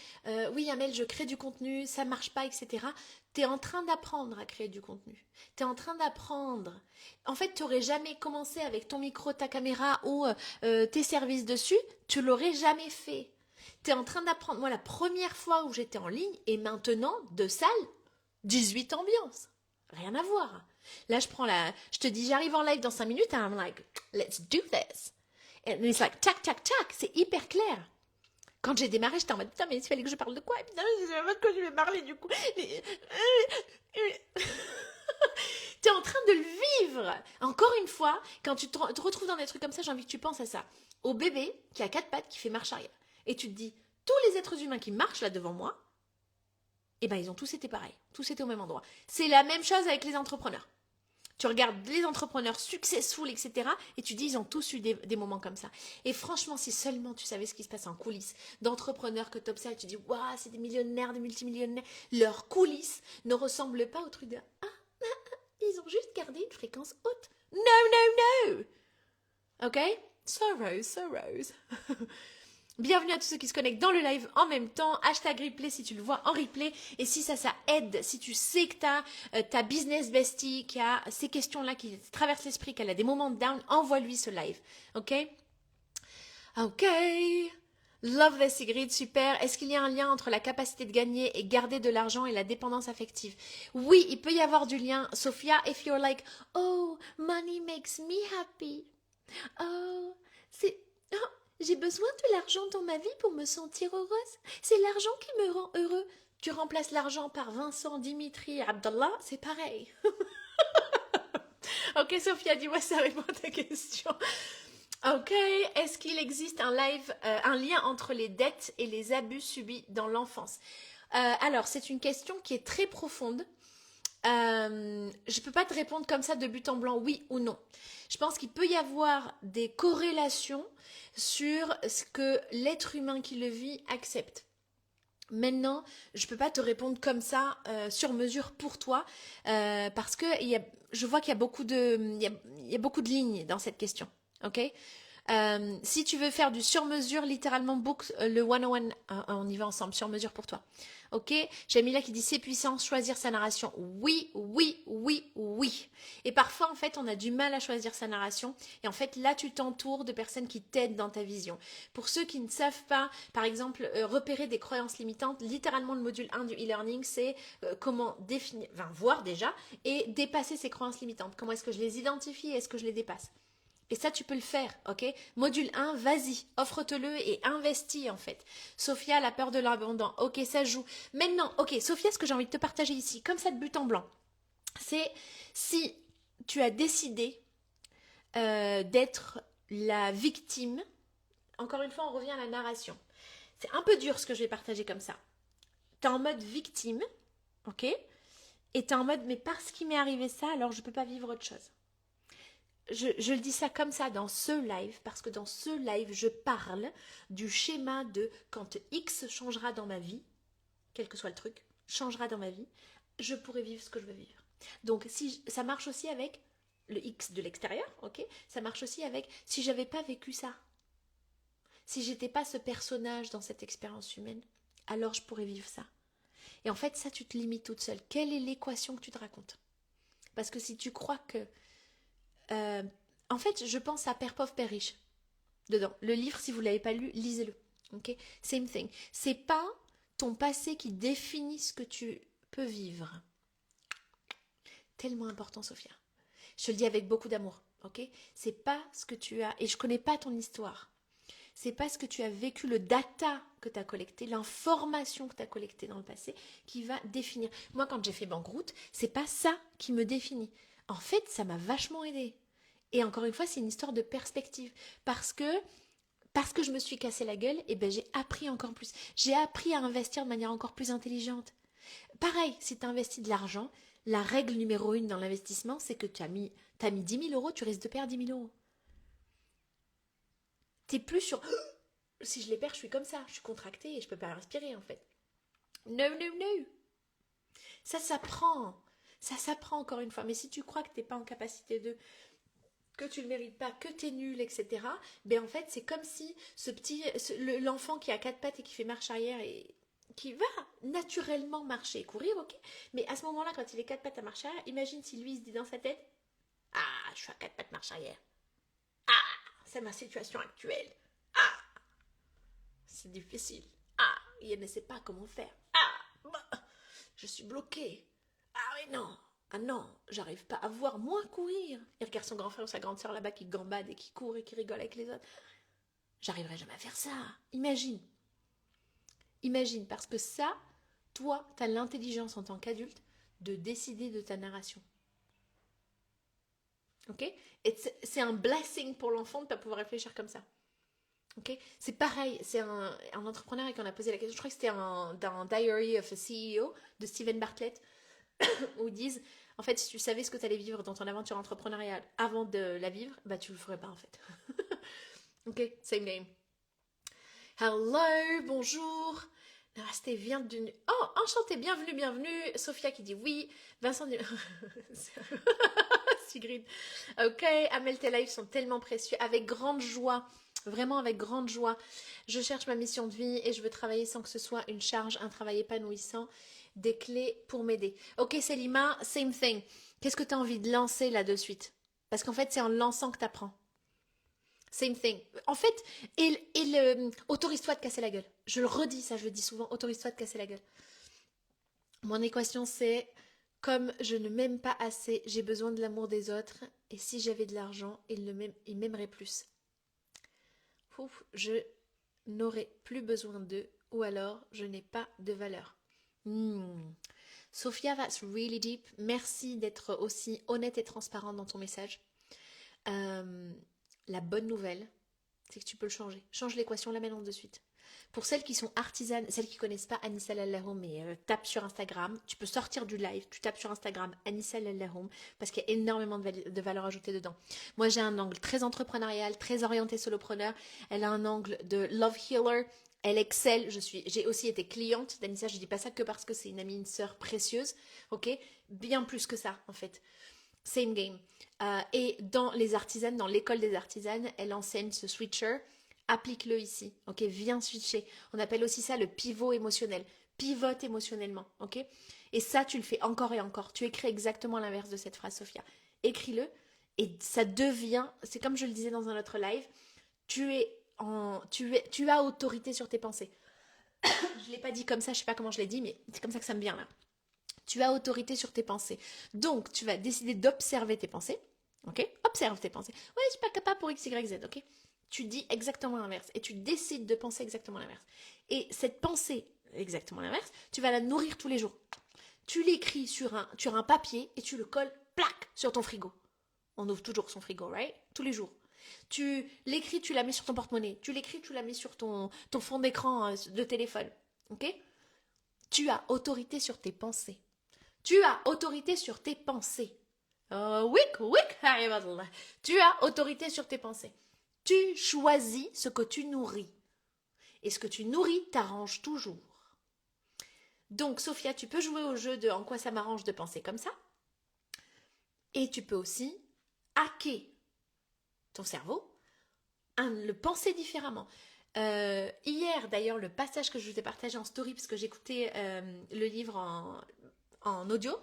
oui Amel, je crée du contenu, ça marche pas, etc. Tu es en train d'apprendre à créer du contenu. Tu es en train d'apprendre. En fait, tu n'aurais jamais commencé avec ton micro, ta caméra ou tes services dessus, tu l'aurais jamais fait. Tu es en train d'apprendre. Moi, la première fois où j'étais en ligne, et maintenant, 2 salles, 18 ambiances. Rien à voir. Là, je te dis, j'arrive en live dans 5 minutes, and I'm like, let's do this. And it's like, tac, tac, tac, c'est hyper clair. Quand j'ai démarré, j'étais en mode, putain, mais il fallait que je parle de quoi? Et putain, je sais même pas de quoi je vais parler du coup. Tu es en train de le vivre. Encore une fois, quand tu te retrouves dans des trucs comme ça, j'ai envie que tu penses à ça. Au bébé qui a 4 pattes, qui fait marche arrière. Et tu te dis, tous les êtres humains qui marchent là devant moi, eh ben ils ont tous été pareils. Tous été au même endroit. C'est la même chose avec les entrepreneurs. Tu regardes les entrepreneurs successful, etc. Et tu dis, ils ont tous eu des moments comme ça. Et franchement, si seulement tu savais ce qui se passe en coulisses d'entrepreneurs que tu observes, tu dis, waouh, c'est des millionnaires, des multimillionnaires. Leurs coulisses ne ressemblent pas au truc de, ils ont juste gardé une fréquence haute. No, no, no. Ok? So Rose. Bienvenue à tous ceux qui se connectent dans le live en même temps. Hashtag replay si tu le vois en replay. Et si ça aide, si tu sais que tu as ta business bestie qui a ces questions-là qui traversent l'esprit, qu'elle a des moments de down, envoie-lui ce live. Ok? Ok. Love this, Sigrid, super. Est-ce qu'il y a un lien entre la capacité de gagner et garder de l'argent et la dépendance affective? Oui, il peut y avoir du lien. Sophia, if you're like, oh, money makes me happy. Oh, j'ai besoin de l'argent dans ma vie pour me sentir heureuse. C'est l'argent qui me rend heureux. Tu remplaces l'argent par Vincent, Dimitri, Abdallah, c'est pareil. Ok, Sophia, dis-moi ça répond à ta question. Ok, est-ce qu'il existe un lien entre les dettes et les abus subis dans l'enfance? Alors, c'est une question qui est très profonde. Je ne peux pas te répondre comme ça de but en blanc, oui ou non. Je pense qu'il peut y avoir des corrélations sur ce que l'être humain qui le vit accepte. Maintenant, je ne peux pas te répondre comme ça sur mesure pour toi parce que je vois qu'il y a beaucoup de lignes dans cette question. Ok? Si tu veux faire du sur-mesure, littéralement book le 101, on y va ensemble, sur-mesure pour toi. Ok? Jamila qui dit c'est puissant, choisir sa narration. Oui, oui, oui, oui. Et parfois, en fait, on a du mal à choisir sa narration. Et en fait, là, tu t'entoures de personnes qui t'aident dans ta vision. Pour ceux qui ne savent pas, par exemple, repérer des croyances limitantes, littéralement, le module 1 du e-learning, c'est comment définir, voir déjà, et dépasser ces croyances limitantes. Comment est-ce que je les identifie et est-ce que je les dépasse? Et ça, tu peux le faire, ok? Module 1, vas-y, offre-te-le et investis en fait. Sophia, la peur de l'abandon, ok, ça joue. Maintenant, ok, Sophia, ce que j'ai envie de te partager ici, comme ça de but en blanc, c'est si tu as décidé d'être la victime encore une fois, on revient à la narration. C'est un peu dur ce que je vais partager comme ça. T'es en mode victime, ok? Et t'es en mode, mais parce qu'il m'est arrivé ça, alors je peux pas vivre autre chose. Je le dis ça comme ça dans ce live, parce que dans ce live, je parle du schéma de quand X changera dans ma vie, quel que soit le truc, changera dans ma vie, je pourrai vivre ce que je veux vivre. Donc, si ça marche aussi avec le X de l'extérieur, ok? Ça marche aussi avec si j'avais pas vécu ça, si j'étais pas ce personnage dans cette expérience humaine, alors je pourrais vivre ça. Et en fait, ça, tu te limites toute seule. Quelle est l'équation que tu te racontes? Parce que si tu crois que... en fait, je pense à Père pauvre, Père riche. Dedans. Le livre, si vous ne l'avez pas lu, lisez-le. Ok? Same thing. C'est pas ton passé qui définit ce que tu peux vivre. Tellement important, Sophia. Je te le dis avec beaucoup d'amour. Ok? C'est pas ce que tu as... Et je connais pas ton histoire. C'est pas ce que tu as vécu, le data que tu as collecté, l'information que tu as collectée dans le passé qui va définir. Moi, quand j'ai fait banqueroute, c'est pas ça qui me définit. En fait, ça m'a vachement aidé. Et encore une fois, c'est une histoire de perspective. Parce que je me suis cassé la gueule, et ben j'ai appris encore plus. J'ai appris à investir de manière encore plus intelligente. Pareil, si tu investis de l'argent, la règle numéro 1 dans l'investissement, c'est que tu as mis 10 000 euros, tu risques de perdre 10 000 euros. T'es plus sur si je les perds, je suis comme ça, je suis contractée et je peux pas respirer en fait. No, no, no. Ça s'apprend. Ça s'apprend encore une fois. Mais si tu crois que t'es pas en capacité de, que tu le mérites pas, que t'es nul, etc. Ben en fait, c'est comme si l'enfant qui a 4 pattes et qui fait marche arrière et qui va naturellement marcher et courir, ok. Mais à ce moment-là, quand il est 4 pattes à marche arrière, imagine si lui il se dit dans sa tête, ah, je suis à 4 pattes marche arrière. Ah, c'est ma situation actuelle. Ah, c'est difficile. Ah, il ne sait pas comment faire. Ah, bah, je suis bloquée. Ah oui, non. Ah non, j'arrive pas à voir moi courir. Il regarde son grand frère ou sa grande sœur là-bas qui gambade et qui court et qui rigole avec les autres. J'arriverai jamais à faire ça. Imagine. Imagine, parce que ça, toi, tu as l'intelligence en tant qu'adulte de décider de ta narration. Ok? Et c'est un blessing pour l'enfant de ne pas pouvoir réfléchir comme ça. Okay. C'est pareil, c'est un entrepreneur qui en a posé la question, je crois que c'était dans Diary of a CEO de Steven Bartlett, où ils disent, en fait, si tu savais ce que tu allais vivre dans ton aventure entrepreneuriale avant de la vivre, bah tu le ferais pas en fait. Ok, same name. Hello, bonjour. Namaste vient d'une... Oh, enchantée, bienvenue, bienvenue. Sophia qui dit oui. Vincent dit... Sigrid. Ok, Amel, tes lives sont tellement précieux. Avec grande joie. Vraiment avec grande joie. Je cherche ma mission de vie et je veux travailler sans que ce soit une charge, un travail épanouissant. Des clés pour m'aider. Ok, Selima, same thing. Qu'est-ce que tu as envie de lancer là de suite? Parce qu'en fait, c'est en lançant que tu apprends. Same thing. En fait, autorise-toi de casser la gueule. Je le redis, ça, je le dis souvent, autorise-toi de casser la gueule. Mon équation, c'est comme je ne m'aime pas assez, j'ai besoin de l'amour des autres, et si j'avais de l'argent, ils m'aimeraient plus. Ouf, je n'aurais plus besoin d'eux, ou alors je n'ai pas de valeur. Sophia, that's really deep. Merci d'être aussi honnête et transparente dans ton message. La bonne nouvelle, c'est que tu peux le changer. Change l'équation là maintenant de suite. Pour celles qui sont artisanes, celles qui ne connaissent pas Anissa Lallahoum, mais tape sur Instagram, tu peux sortir du live, tu tapes sur Instagram Anissa Lallahoum, parce qu'il y a énormément de valeur ajoutée dedans. Moi, j'ai un angle très entrepreneurial, très orienté solopreneur. Elle a un angle de love healer. Elle excelle. J'ai aussi été cliente d'Anissa. Je dis pas ça que parce que c'est une amie, une sœur précieuse. Ok, bien plus que ça en fait. Same game. Et dans les artisanes, dans l'école des artisanes, elle enseigne ce switcher. Applique-le ici, ok? Viens switcher. On appelle aussi ça le pivot émotionnel. Pivote émotionnellement, ok? Et ça, tu le fais encore et encore. Tu écris exactement l'inverse de cette phrase, Sophia. Écris-le et ça devient, c'est comme je le disais dans un autre live, tu as autorité sur tes pensées. Je ne l'ai pas dit comme ça, je ne sais pas comment je l'ai dit, mais c'est comme ça que ça me vient là. Tu as autorité sur tes pensées. Donc, tu vas décider d'observer tes pensées. Ok? Observe tes pensées. Ouais, je suis pas capable pour X, Y, Z. Ok? Tu dis exactement l'inverse. Et tu décides de penser exactement l'inverse. Et cette pensée, exactement l'inverse, tu vas la nourrir tous les jours. Tu l'écris sur un papier et tu le colles, plac, sur ton frigo. On ouvre toujours son frigo, right? Tous les jours. Tu l'écris, tu la mets sur ton porte-monnaie. Tu l'écris, tu la mets sur ton fond d'écran de téléphone. Ok? Tu as autorité sur tes pensées. Tu as autorité sur tes pensées. Tu as autorité sur tes pensées. Tu choisis ce que tu nourris. Et ce que tu nourris t'arrange toujours. Donc, Sophia, tu peux jouer au jeu de en quoi ça m'arrange de penser comme ça. Et tu peux aussi hacker ton cerveau, le penser différemment. Hier, d'ailleurs, le passage que je vous ai partagé en story, parce que j'écoutais le livre en audio,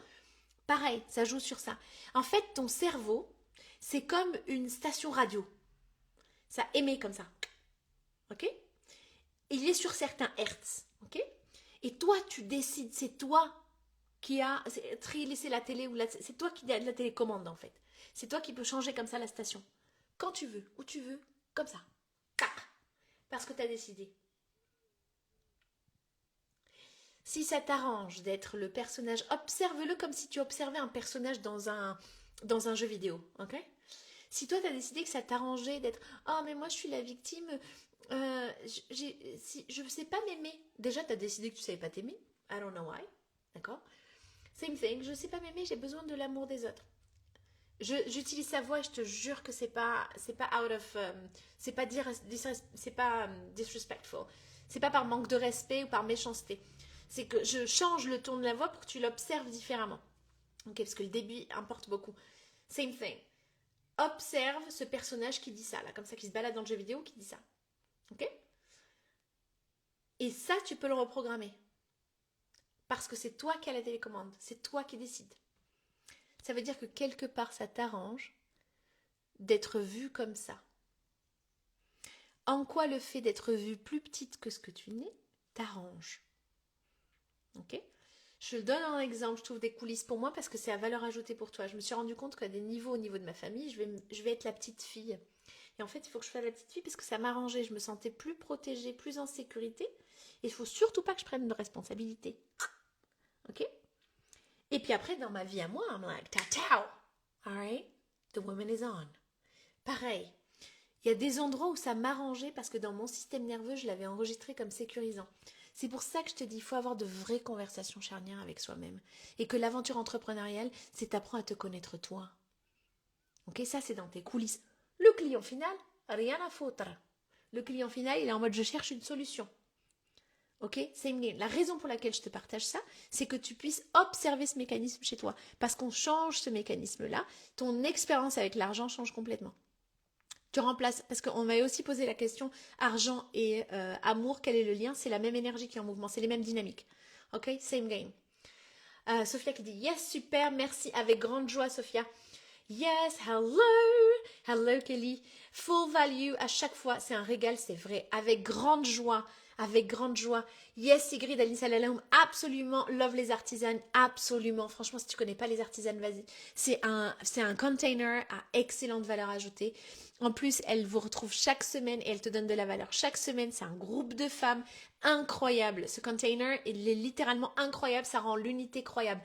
pareil, ça joue sur ça. En fait, ton cerveau, c'est comme une station radio. Ça émet comme ça. Ok? Il est sur certains hertz. Ok? Et toi, tu décides, c'est toi qui a laissé la télé, c'est toi qui a de la télécommande en fait. C'est toi qui peux changer comme ça la station. Quand tu veux, où tu veux, comme ça. Parce que tu as décidé. Si ça t'arrange d'être le personnage, observe-le comme si tu observais un personnage dans un jeu vidéo. Ok? Si toi, tu as décidé que ça t'arrangeait d'être « Oh, mais moi, je suis la victime, je ne sais pas m'aimer. » Déjà, tu as décidé que tu ne savais pas t'aimer. I don't know why. D'accord? Same thing. Je ne sais pas m'aimer, j'ai besoin de l'amour des autres. J'utilise sa voix et je te jure que c'est pas out of... c'est pas disrespectful. C'est pas par manque de respect ou par méchanceté. C'est que je change le ton de la voix pour que tu l'observes différemment. Ok, parce que le début importe beaucoup. Same thing. Observe ce personnage qui dit ça, là, comme ça, qui se balade dans le jeu vidéo, qui dit ça. Ok? Et ça, tu peux le reprogrammer. Parce que c'est toi qui as la télécommande. C'est toi qui décides. Ça veut dire que quelque part, ça t'arrange d'être vue comme ça. En quoi le fait d'être vue plus petite que ce que tu n'es t'arrange? Ok? Je le donne en exemple, je trouve des coulisses pour moi parce que c'est à valeur ajoutée pour toi. Je me suis rendu compte qu'à des niveaux au niveau de ma famille, je vais être la petite fille. Et en fait, il faut que je fasse la petite fille parce que ça m'arrangeait. Je me sentais plus protégée, plus en sécurité. Et il faut surtout pas que je prenne de responsabilité. Ok? Et puis après, dans ma vie à moi, I'm like, ta-tao. Alright? The woman is on. Pareil. Il y a des endroits où ça m'arrangeait parce que dans mon système nerveux, je l'avais enregistré comme sécurisant. C'est pour ça que je te dis, il faut avoir de vraies conversations charnières avec soi-même. Et que l'aventure entrepreneuriale, c'est apprendre à te connaître toi. Ok, ça c'est dans tes coulisses. Le client final, rien à foutre. Le client final, il est en mode je cherche une solution. Ok, c'est la raison pour laquelle je te partage ça, c'est que tu puisses observer ce mécanisme chez toi. Parce qu'on change ce mécanisme-là, ton expérience avec l'argent change complètement. Tu remplaces, parce qu'on m'a aussi posé la question, argent et amour, quel est le lien? C'est la même énergie qui est en mouvement, c'est les mêmes dynamiques. Ok, same game. Sophia qui dit, yes, super, merci, avec grande joie, Sophia. Yes, hello Kelly. Full value, à chaque fois, c'est un régal, c'est vrai, avec grande joie. Avec grande joie. Yes, Sigrid, Aline Salalaum, absolument. Love les artisanes, absolument. Franchement, si tu connais pas les artisanes, vas-y. C'est un container à excellente valeur ajoutée. En plus, elle vous retrouve chaque semaine et elle te donne de la valeur. Chaque semaine, c'est un groupe de femmes incroyable. Ce container, il est littéralement incroyable. Ça rend l'unité croyable.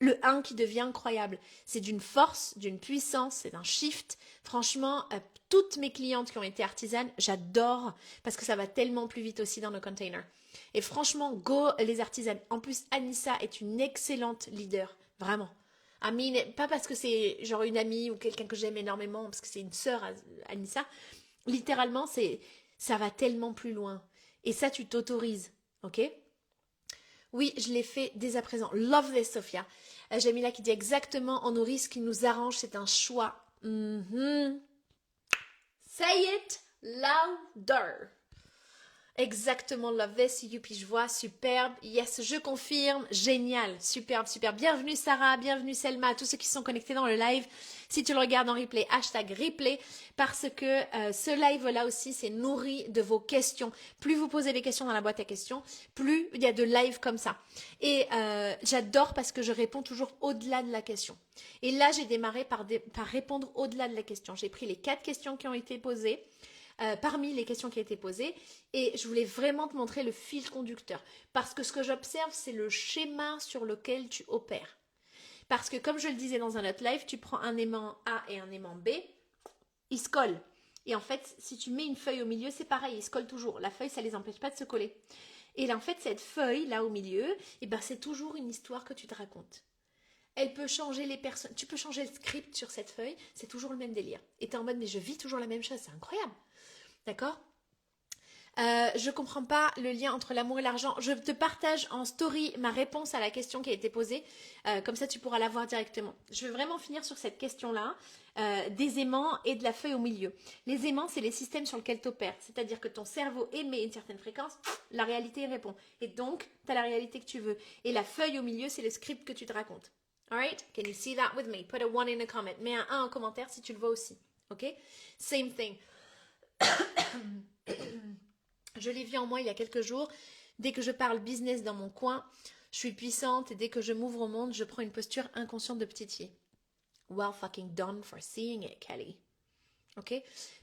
Le 1 qui devient incroyable. C'est d'une force, d'une puissance, c'est d'un shift. Franchement, toutes mes clientes qui ont été artisanes, j'adore parce que ça va tellement plus vite aussi dans nos containers. Et franchement, go les artisanes. En plus, Anissa est une excellente leader, vraiment. Amine, pas parce que c'est genre une amie ou quelqu'un que j'aime énormément, parce que c'est une sœur, Anissa. Littéralement, ça va tellement plus loin. Et ça, tu t'autorises, ok? Oui, je l'ai fait dès à présent. Love this, Sophia. Jamila qui dit exactement, on nourrit ce qui nous arrange, c'est un choix. Say it louder. Exactement, love this, youpi, je vois, superbe, yes, je confirme, génial, superbe, super. Bienvenue Sarah, bienvenue Selma, à tous ceux qui sont connectés dans le live. Si tu le regardes en replay, hashtag replay, parce que ce live-là aussi, c'est nourri de vos questions. Plus vous posez des questions dans la boîte à questions, plus il y a de live comme ça. Et j'adore parce que je réponds toujours au-delà de la question. Et là, j'ai démarré par répondre au-delà de la question. J'ai pris les 4 questions qui ont été posées. Parmi les questions qui ont été posées et je voulais vraiment te montrer le fil conducteur parce que ce que j'observe c'est le schéma sur lequel tu opères parce que comme je le disais dans un autre live tu prends un aimant A et un aimant B, ils se collent Et en fait, si tu mets une feuille au milieu, c'est pareil, ils se collent toujours. La feuille, ça les empêche pas de se coller. Et là, en fait, cette feuille, là au milieu, eh ben, c'est toujours une histoire que tu te racontes. Elle peut changer les personnes. Tu peux changer le script sur cette feuille, c'est toujours le même délire. Et t'es en mode, mais je vis toujours la même chose, c'est incroyable. D'accord? Je comprends pas le lien entre l'amour et l'argent. Je te partage en story ma réponse à la question qui a été posée. Comme ça, tu pourras la voir directement. Je vais vraiment finir sur cette question-là des aimants et de la feuille au milieu. Les aimants, c'est les systèmes sur lesquels tu opères. C'est-à-dire que ton cerveau émet une certaine fréquence, la réalité y répond. Et donc, tu as la réalité que tu veux. Et la feuille au milieu, c'est le script que tu te racontes. Alright? Can you see that with me? Put a 1 in a comment. Mets un 1 en commentaire si tu le vois aussi. Ok? Same thing. Je l'ai vu en moi il y a quelques jours. Dès que je parle business dans mon coin, je suis puissante et dès que je m'ouvre au monde, je prends une posture inconsciente de petite fille. Well fucking done for seeing it, Kelly. Ok?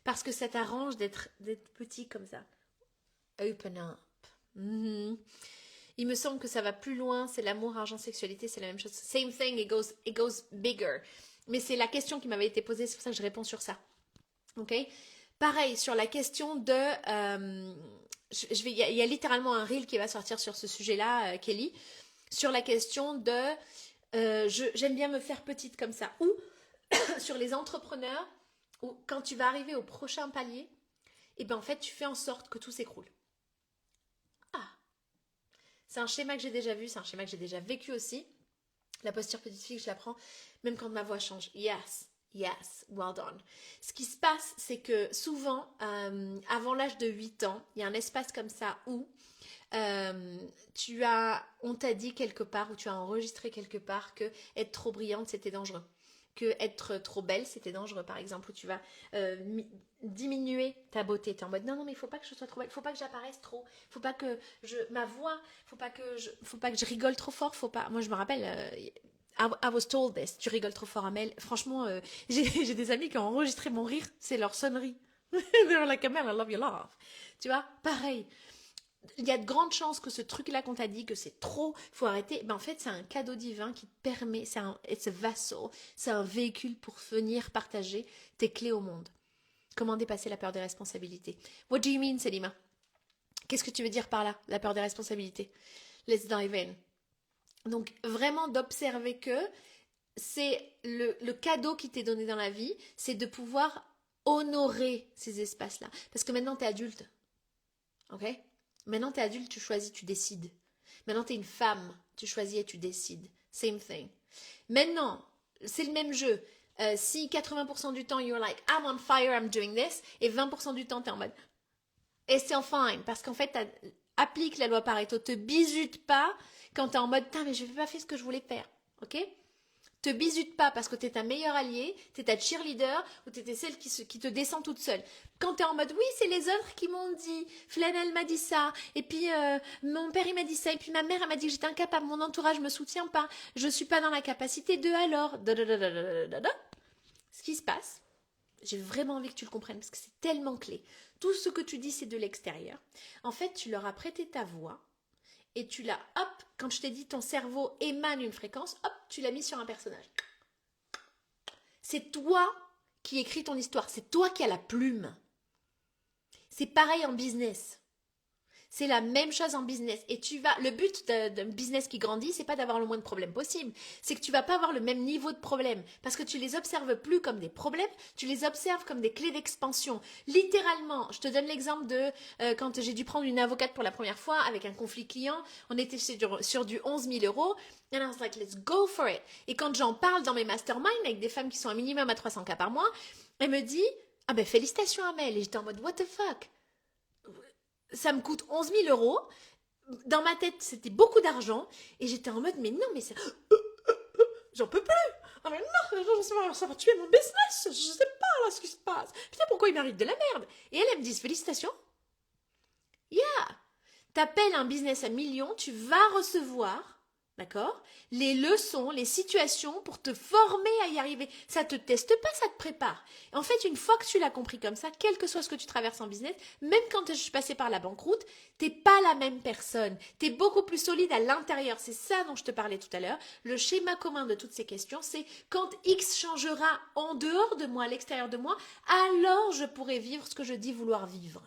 Parce que ça t'arrange d'être petit comme ça. Open up. Il me semble que ça va plus loin. C'est l'amour, argent, sexualité, c'est la même chose. Same thing, it goes bigger. Mais c'est la question qui m'avait été posée, c'est pour ça que je réponds sur ça. Ok? Pareil, sur la question de... il y a littéralement un reel qui va sortir sur ce sujet-là, Kelly, sur la question de... j'aime bien me faire petite comme ça. Ou sur les entrepreneurs, où quand tu vas arriver au prochain palier, et ben en fait, tu fais en sorte que tout s'écroule. Ah, c'est un schéma que j'ai déjà vu, c'est un schéma que j'ai déjà vécu aussi. La posture petite fille, je la prends même quand ma voix change. Yes. Yes, well done. Ce qui se passe, c'est que souvent, avant l'âge de 8 ans, il y a un espace comme ça où on t'a dit quelque part, ou tu as enregistré quelque part que être trop brillante, c'était dangereux. Que être trop belle, c'était dangereux, par exemple, où tu vas diminuer ta beauté. Tu es en mode, non, mais il faut pas que je sois trop belle, il faut pas que j'apparaisse trop, il faut pas que ma voix, faut pas que je rigole trop fort, faut pas... Moi, je me rappelle... I was told this. Tu rigoles trop fort, Amel. Franchement, j'ai des amis qui ont enregistré mon rire. C'est leur sonnerie. They're like, Amel, I love your laugh. Tu vois, pareil. Il y a de grandes chances que ce truc-là qu'on t'a dit que c'est trop, faut arrêter. Ben en fait, c'est un cadeau divin qui te permet, it's a vessel, c'est un véhicule pour venir partager tes clés au monde. Comment dépasser la peur des responsabilités? What do you mean, Selima? Qu'est-ce que tu veux dire par là, la peur des responsabilités? Let's dive in. Donc vraiment d'observer que c'est le cadeau qui t'est donné dans la vie, c'est de pouvoir honorer ces espaces-là. Parce que maintenant, tu es adulte. Ok? Maintenant, tu es adulte, tu choisis, tu décides. Maintenant, tu es une femme, tu choisis et tu décides. Same thing. Maintenant, c'est le même jeu. Si 80% du temps, you're like, I'm on fire, I'm doing this, et 20% du temps, tu es en mode, et c'est fine, parce qu'en fait, applique la loi Pareto, te bisute pas quand tu es en mode, putain, mais je n'ai pas fait ce que je voulais faire. Ok? Te bisute pas parce que tu es ta meilleure alliée, tu es ta cheerleader ou tu es celle qui te descend toute seule. Quand tu es en mode, oui, c'est les autres qui m'ont dit, Flanelle m'a dit ça, et puis mon père il m'a dit ça, et puis ma mère elle m'a dit que j'étais incapable, mon entourage me soutient pas, je suis pas dans la capacité de alors. Ce qui se passe, j'ai vraiment envie que tu le comprennes parce que c'est tellement clé. Tout ce que tu dis, c'est de l'extérieur. En fait, tu leur as prêté ta voix. Et tu l'as, hop, quand je t'ai dit ton cerveau émane une fréquence, hop, tu l'as mis sur un personnage. C'est toi qui écris ton histoire, c'est toi qui as la plume. C'est pareil en business. C'est la même chose en business. Et le but d'un business qui grandit, c'est pas d'avoir le moins de problèmes possible. C'est que tu vas pas avoir le même niveau de problèmes. Parce que tu les observes plus comme des problèmes, tu les observes comme des clés d'expansion. Littéralement, je te donne l'exemple de quand j'ai dû prendre une avocate pour la première fois avec un conflit client, on était sur du 11 000 €. And I was like, let's go for it. Et quand j'en parle dans mes masterminds avec des femmes qui sont un minimum à 300 K par mois, elle me dit, ah ben félicitations Amel. Et j'étais en mode, what the fuck? Ça me coûte 11 000 €. Dans ma tête, c'était beaucoup d'argent. Et j'étais en mode, mais non, mais ça... J'en peux plus. Ah mais non, ça va tuer mon business. Je sais pas là ce qui se passe. Putain, pourquoi il m'arrive de la merde? Et elle me dit, félicitations. Yeah. T'appelles un business à millions, tu vas recevoir D'accord? Les leçons, les situations pour te former à y arriver. Ça te teste pas, ça te prépare. En fait, une fois que tu l'as compris comme ça, quel que soit ce que tu traverses en business, même quand je suis passée par la banqueroute, t'es pas la même personne. T'es beaucoup plus solide à l'intérieur. C'est ça dont je te parlais tout à l'heure. Le schéma commun de toutes ces questions, c'est quand X changera en dehors de moi, à l'extérieur de moi, alors je pourrai vivre ce que je dis vouloir vivre.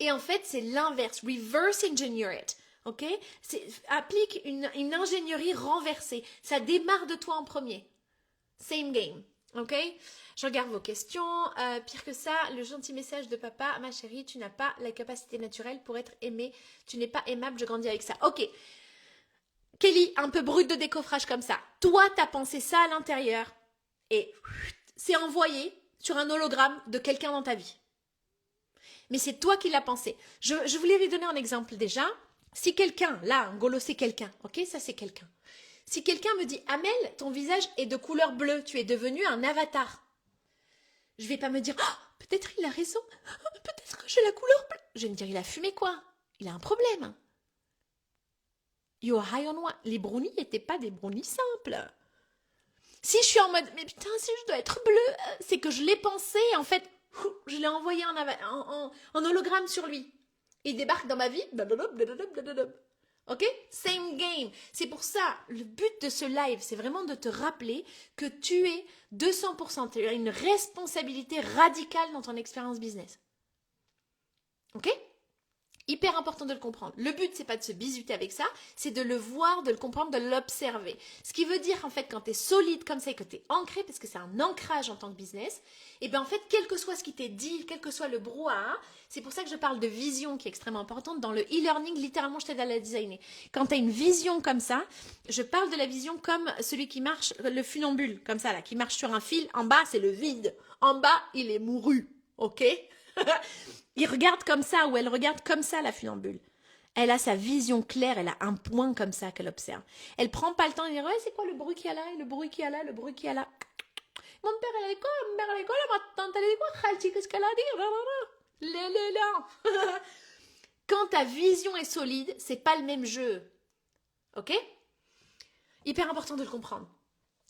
Et en fait, c'est l'inverse. Reverse engineer it. Ok? Applique une ingénierie renversée. Ça démarre de toi en premier. Same game. Ok? Je regarde vos questions. Pire que ça, le gentil message de papa, ma chérie, tu n'as pas la capacité naturelle pour être aimée. Tu n'es pas aimable, je grandis avec ça. Ok. Kelly, un peu brut de décoffrage comme ça. Toi, t'as pensé ça à l'intérieur et c'est envoyé sur un hologramme de quelqu'un dans ta vie. Mais c'est toi qui l'as pensé. Je voulais lui donner un exemple déjà. Si quelqu'un, là, Ngolo, c'est quelqu'un, ok, ça c'est quelqu'un. Si quelqu'un me dit, Amel, ton visage est de couleur bleue, tu es devenu un avatar. Je vais pas me dire, oh, peut-être il a raison, peut-être que j'ai la couleur bleue. Je vais me dire, il a fumé quoi? Il a un problème. You're high on what? Les brownies n'étaient pas des brownies simples. Si je suis en mode, mais putain, si je dois être bleue, c'est que je l'ai pensé, en fait, je l'ai envoyé en hologramme sur lui. Il débarque dans ma vie. Ok? Same game. C'est pour ça, le but de ce live, c'est vraiment de te rappeler que tu es 200%, tu as une responsabilité radicale dans ton expérience business. Ok? Hyper important de le comprendre. Le but, c'est pas de se bisuter avec ça, c'est de le voir, de le comprendre, de l'observer. Ce qui veut dire, en fait, quand tu es solide comme ça et que tu es ancré, parce que c'est un ancrage en tant que business, et bien en fait, quel que soit ce qui t'est dit, quel que soit le brouhaha, c'est pour ça que je parle de vision qui est extrêmement importante. Dans le e-learning, littéralement, je t'aide à la designer. Quand tu as une vision comme ça, je parle de la vision comme celui qui marche, le funambule, comme ça, là, qui marche sur un fil. En bas, c'est le vide. En bas, il est mouru. Ok? Il regarde comme ça ou elle regarde comme ça la funambule. Elle a sa vision claire, elle a un point comme ça qu'elle observe. Elle prend pas le temps de dire ouais, c'est quoi le bruit qu'il y a là, le bruit qu'il y a là, le bruit qu'il y a là. Mon père elle a dit quoi, ma mère elle a dit quoi, ma tante elle a dit quoi, Khalti qu'est-ce qu'elle a dit, là. Quand ta vision est solide, c'est pas le même jeu. Ok? Hyper important de le comprendre.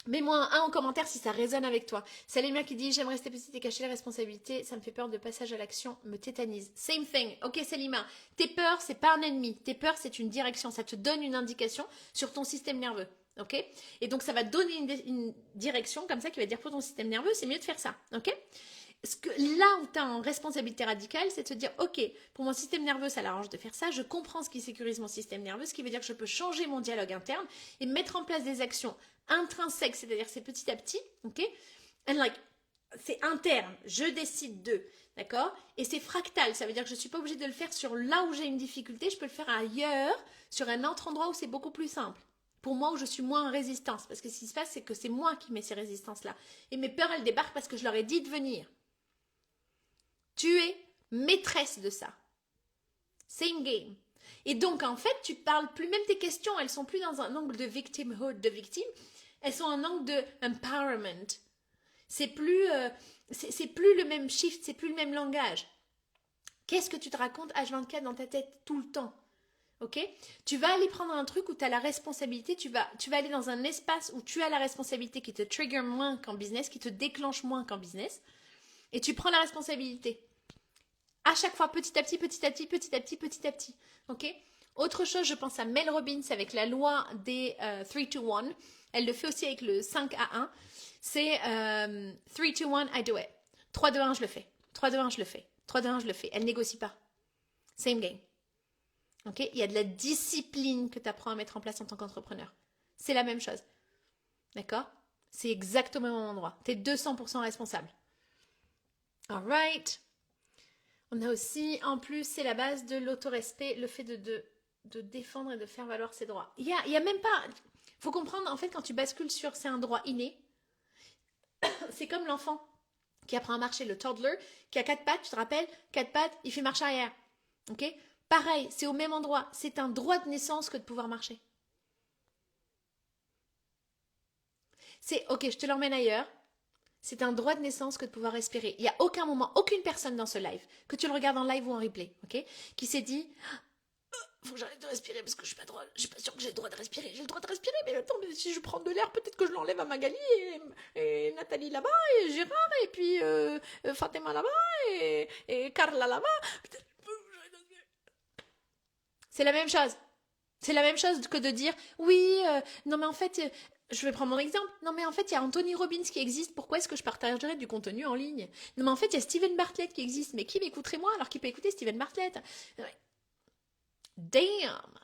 Mets-moi un 1 en commentaire si ça résonne avec toi. Salimia qui dit j'aime rester petite et cacher les responsabilités, ça me fait peur de passage à l'action, me tétanise. Same thing. Ok Salima, tes peurs c'est pas un ennemi, tes peurs c'est une direction, ça te donne une indication sur ton système nerveux. Ok? Et donc ça va te donner une direction comme ça qui va dire pour ton système nerveux c'est mieux de faire ça. Ok? Là où tu as en responsabilité radicale, c'est de te dire, ok, pour mon système nerveux, ça l'arrange de faire ça, je comprends ce qui sécurise mon système nerveux, ce qui veut dire que je peux changer mon dialogue interne et mettre en place des actions intrinsèques, c'est-à-dire c'est petit à petit, ok? And like, c'est interne, je décide de, d'accord? Et c'est fractal, ça veut dire que je ne suis pas obligée de le faire sur là où j'ai une difficulté, je peux le faire ailleurs, sur un autre endroit où c'est beaucoup plus simple. Pour moi, où je suis moins en résistance. Parce que ce qui se passe, c'est que c'est moi qui mets ces résistances-là. Et mes peurs, elles débarquent parce que je leur ai dit de venir. Tu es maîtresse de ça. Same game. Et donc, en fait, tu parles plus, même tes questions, elles sont plus dans un angle de victimhood, de victime, elles sont en angle de empowerment. C'est plus le même shift, c'est plus le même langage. Qu'est-ce que tu te racontes H24 dans ta tête tout le temps? Ok? Tu vas aller prendre un truc où tu as la responsabilité, tu vas aller dans un espace où tu as la responsabilité qui te trigger moins qu'en business, qui te déclenche moins qu'en business, et tu prends la responsabilité. À chaque fois, petit à petit, petit à petit, petit à petit, petit à petit. Ok? Autre chose, je pense à Mel Robbins avec la loi des 3-2-1. Elle le fait aussi avec le 5 à 1. C'est 3-2-1, I do it. 3-2-1, je le fais. 3-2-1, je le fais. 3-2-1, je le fais. Elle négocie pas. Same game. Ok? Il y a de la discipline que tu apprends à mettre en place en tant qu'entrepreneur. C'est la même chose. D'accord? C'est exactement au même endroit. Tu es 200% responsable. Alright. On a aussi, en plus, c'est la base de l'autorespect, le fait de défendre et de faire valoir ses droits. Il y a même pas... Il faut comprendre, en fait, quand tu bascules sur c'est un droit inné, c'est comme l'enfant qui apprend à marcher, le toddler, qui a 4 pattes, tu te rappelles, 4 pattes, il fait marche arrière. Ok? Pareil, c'est au même endroit. C'est un droit de naissance que de pouvoir marcher. C'est, ok, je te l'emmène ailleurs. C'est un droit de naissance que de pouvoir respirer. Il n'y a aucun moment, aucune personne dans ce live, que tu le regardes en live ou en replay, ok, qui s'est dit faut que j'arrête de respirer parce que je suis pas sûre que j'ai le droit de respirer. J'ai le droit de respirer, mais attends, mais si je prends de l'air, peut-être que je l'enlève à Magali et Nathalie là-bas et Gérard et puis Fatima là-bas et Carla là-bas. C'est la même chose. C'est la même chose que de dire oui, non mais en fait, je vais prendre mon exemple. Non mais en fait, il y a Anthony Robbins qui existe. Pourquoi est-ce que je partagerais du contenu en ligne? Non mais en fait, il y a Steven Bartlett qui existe. Mais qui m'écouterait moi alors qu'il peut écouter Steven Bartlett? Damn!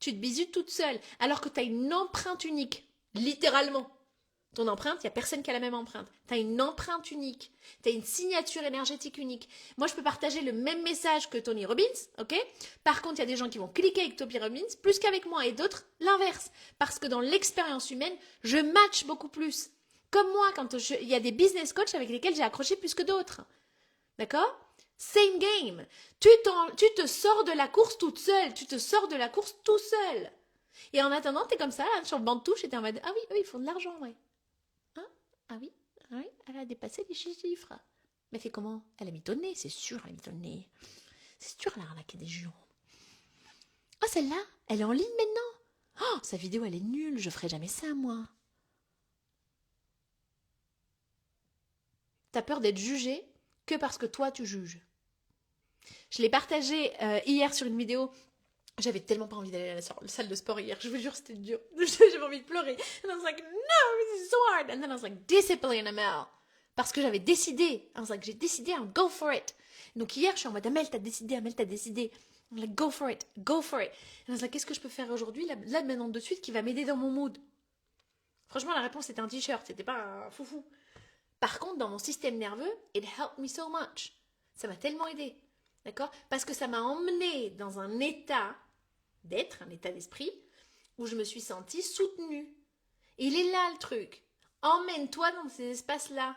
Tu te bisutes toute seule alors que tu as une empreinte unique. Littéralement. Ton empreinte, il n'y a personne qui a la même empreinte. Tu as une empreinte unique. Tu as une signature énergétique unique. Moi, je peux partager le même message que Tony Robbins, ok? Par contre, il y a des gens qui vont cliquer avec Tony Robbins plus qu'avec moi et d'autres l'inverse. Parce que dans l'expérience humaine, je match beaucoup plus. Comme moi, il y a des business coachs avec lesquels j'ai accroché plus que d'autres. D'accord? Same game. Tu te sors de la course toute seule. Tu te sors de la course tout seul. Et en attendant, tu es comme ça, là, sur le banc de touche, et tu es en mode, ah oui, eux, ils font de l'argent, ouais. Hein? Ah oui, elle a dépassé les chiffres. Mais fait comment? Elle a mis ton nez, c'est sûr, elle a mis ton nez. C'est sûr, elle a arnaqué des gens. Oh, celle-là, elle est en ligne maintenant. Oh, sa vidéo, elle est nulle, je ferai jamais ça, moi. T'as peur d'être jugé que parce que toi, tu juges. Je l'ai partagé hier sur une vidéo. J'avais tellement pas envie d'aller à la salle de sport hier. Je vous jure, c'était dur. J'avais envie de pleurer. And I was like, no, this is so hard. And then I was like, discipline, Amel. Parce que j'avais décidé. I was like, j'ai décidé, I'll go for it. Donc hier, je suis en mode, Amel, t'as décidé, Amel, t'as décidé. I'm like, go for it, go for it. And I was like, qu'est-ce que je peux faire aujourd'hui, là, maintenant, de suite, qui va m'aider dans mon mood? Franchement, la réponse était un t-shirt. C'était pas un foufou. Par contre, dans mon système nerveux, it helped me so much. Ça m'a tellement aidé. D'accord? Parce que ça m'a emmené dans un état d'être, un état d'esprit, où je me suis sentie soutenue. Et il est là le truc. Emmène-toi dans ces espaces-là.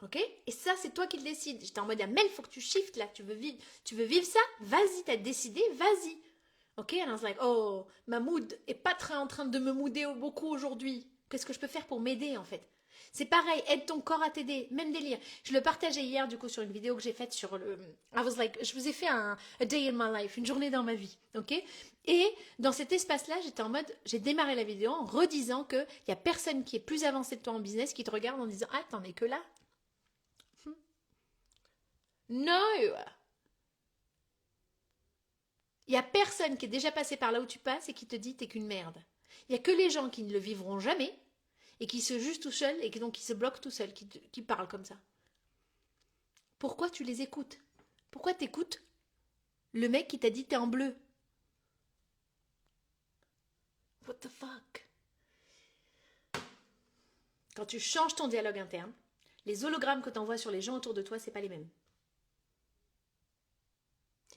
Ok? Et ça, c'est toi qui le décides. J'étais en mode, Amel, il faut que tu shiftes là. Tu veux vivre ça? Vas-y, t'as décidé, vas-y. Ok? And I was like, oh, ma mood est pas très en train de me mooder beaucoup aujourd'hui. Qu'est-ce que je peux faire pour m'aider en fait? C'est pareil, aide ton corps à t'aider, même délire. Je le partageais hier du coup sur une vidéo que j'ai faite sur le... I was like, je vous ai fait a day in my life, une journée dans ma vie, ok? Et dans cet espace-là, j'étais en mode, j'ai démarré la vidéo en redisant qu'il n'y a personne qui est plus avancé que toi en business qui te regarde en disant, ah, t'en es que là? No! Il n'y a personne qui est déjà passé par là où tu passes et qui te dit, t'es qu'une merde. Il n'y a que les gens qui ne le vivront jamais et qui se jugent tout seuls et donc qui se bloquent tout seuls, qui parlent comme ça. Pourquoi tu les écoutes? Pourquoi t'écoutes le mec qui t'a dit t'es en bleu? What the fuck? Quand tu changes ton dialogue interne, les hologrammes que tu envoies sur les gens autour de toi, c'est pas les mêmes.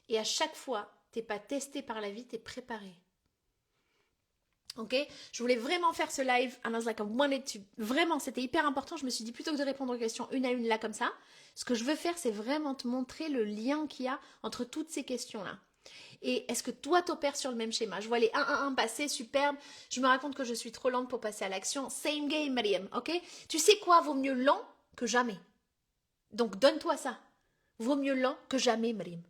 Et à chaque fois, t'es pas testé par la vie, t'es préparé. Ok, je voulais vraiment faire ce live. And I was like, I wanted to. Vraiment, c'était hyper important. Je me suis dit, plutôt que de répondre aux questions une à une là comme ça, ce que je veux faire, c'est vraiment te montrer le lien qu'il y a entre toutes ces questions-là. Et est-ce que toi, t'opères sur le même schéma? Je vois les 1-1-1 passer, superbe. Je me raconte que je suis trop lente pour passer à l'action. Same game, Mariam, ok? Tu sais quoi? Vaut mieux lent que jamais. Donc, donne-toi ça. Vaut mieux lent que jamais, Mariam.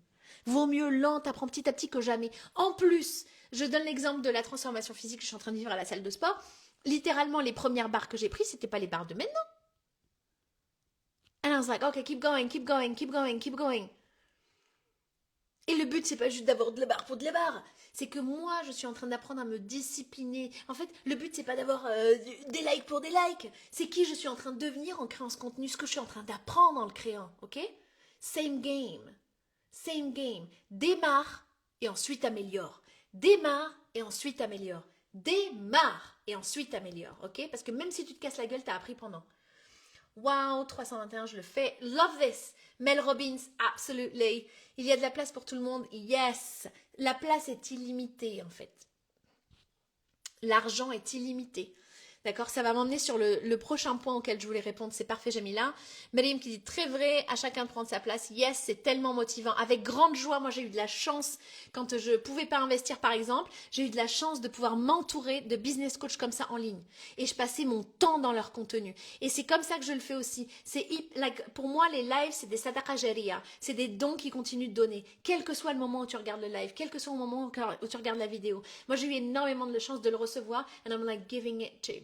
Vaut mieux lent, t'apprends petit à petit que jamais. En plus, je donne l'exemple de la transformation physique que je suis en train de vivre à la salle de sport. Littéralement, les premières barres que j'ai prises, c'était pas les barres de maintenant. And I was like, okay, keep going, keep going, keep going, keep going. Et le but, c'est pas juste d'avoir de la barre pour de la barre. C'est que moi, je suis en train d'apprendre à me discipliner. En fait, le but, c'est pas d'avoir des likes pour des likes. C'est qui je suis en train de devenir en créant ce contenu, ce que je suis en train d'apprendre en le créant, ok? Same game. Same game. Démarre et ensuite améliore. Démarre et ensuite améliore. Démarre et ensuite améliore, ok? Parce que même si tu te casses la gueule, t'as appris pendant. Wow, 321, je le fais. Love this. Mel Robbins, absolutely. Il y a de la place pour tout le monde. Yes. La place est illimitée, en fait. L'argent est illimité. D'accord, ça va m'emmener sur le prochain point auquel je voulais répondre. C'est parfait, Jamila. Mariam qui dit très vrai, à chacun de prendre sa place. Yes, c'est tellement motivant. Avec grande joie, moi j'ai eu de la chance quand je pouvais pas investir par exemple, j'ai eu de la chance de pouvoir m'entourer de business coach comme ça en ligne. Et je passais mon temps dans leur contenu. Et c'est comme ça que je le fais aussi. Pour moi, les lives, c'est des sadaqa jariya. C'est des dons qui continuent de donner. Quel que soit le moment où tu regardes le live, quel que soit le moment où tu regardes la vidéo. Moi j'ai eu énormément de chance de le recevoir. And I'm like giving it to you.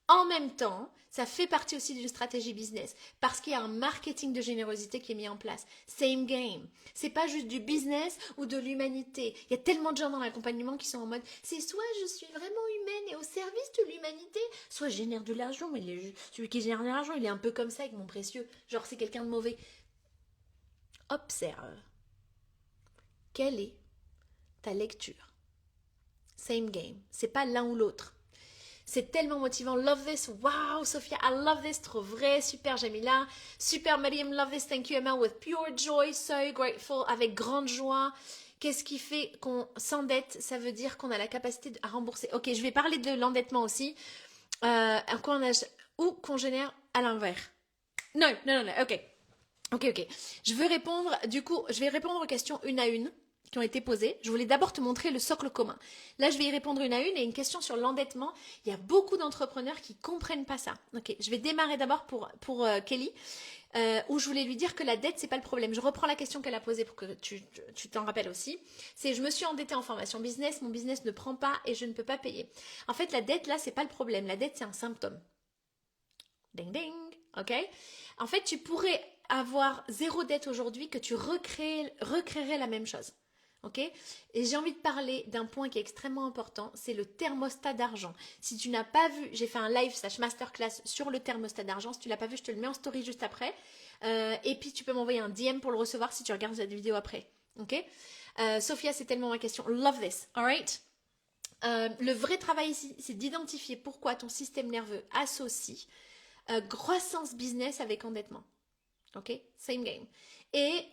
En même temps, ça fait partie aussi d'une stratégie business parce qu'il y a un marketing de générosité qui est mis en place. Same game. C'est pas juste du business ou de l'humanité. Il y a tellement de gens dans l'accompagnement qui sont en mode c'est soit je suis vraiment humaine et au service de l'humanité, soit je génère de l'argent, mais celui qui génère de l'argent, il est un peu comme ça avec mon précieux. Genre c'est quelqu'un de mauvais. Observe. Quelle est ta lecture? Same game. C'est pas l'un ou l'autre. C'est tellement motivant. Love this. Wow, Sophia, I love this. Trop vrai. Super, Jamila. Super, Mariam. Love this. Thank you, Emma. With pure joy. So grateful. Avec grande joie. Qu'est-ce qui fait qu'on s'endette? Ça veut dire qu'on a la capacité à rembourser. Ok, je vais parler de l'endettement aussi. Ou qu'on génère à l'envers. Non. Ok. Je vais répondre aux questions une à une qui ont été posées. Je voulais d'abord te montrer le socle commun. Là, je vais y répondre une à une et une question sur l'endettement. Il y a beaucoup d'entrepreneurs qui comprennent pas ça. Ok, je vais démarrer d'abord pour Kelly, où je voulais lui dire que la dette, c'est pas le problème. Je reprends la question qu'elle a posée pour que tu t'en rappelles aussi. C'est je me suis endettée en formation business, mon business ne prend pas et je ne peux pas payer. En fait, la dette, là, c'est pas le problème. La dette, c'est un symptôme. Ding ding, ok. En fait, tu pourrais avoir zéro dette aujourd'hui que tu recréerais la même chose. Ok. Et j'ai envie de parler d'un point qui est extrêmement important, c'est le thermostat d'argent. Si tu n'as pas vu, j'ai fait un live / masterclass sur le thermostat d'argent. Si tu l'as pas vu, je te le mets en story juste après. Et puis tu peux m'envoyer un DM pour le recevoir si tu regardes cette vidéo après. Ok. Sophia, c'est tellement ma question. Love this. Alright. Le vrai travail ici, c'est d'identifier pourquoi ton système nerveux associe croissance business avec endettement. Ok, same game. Et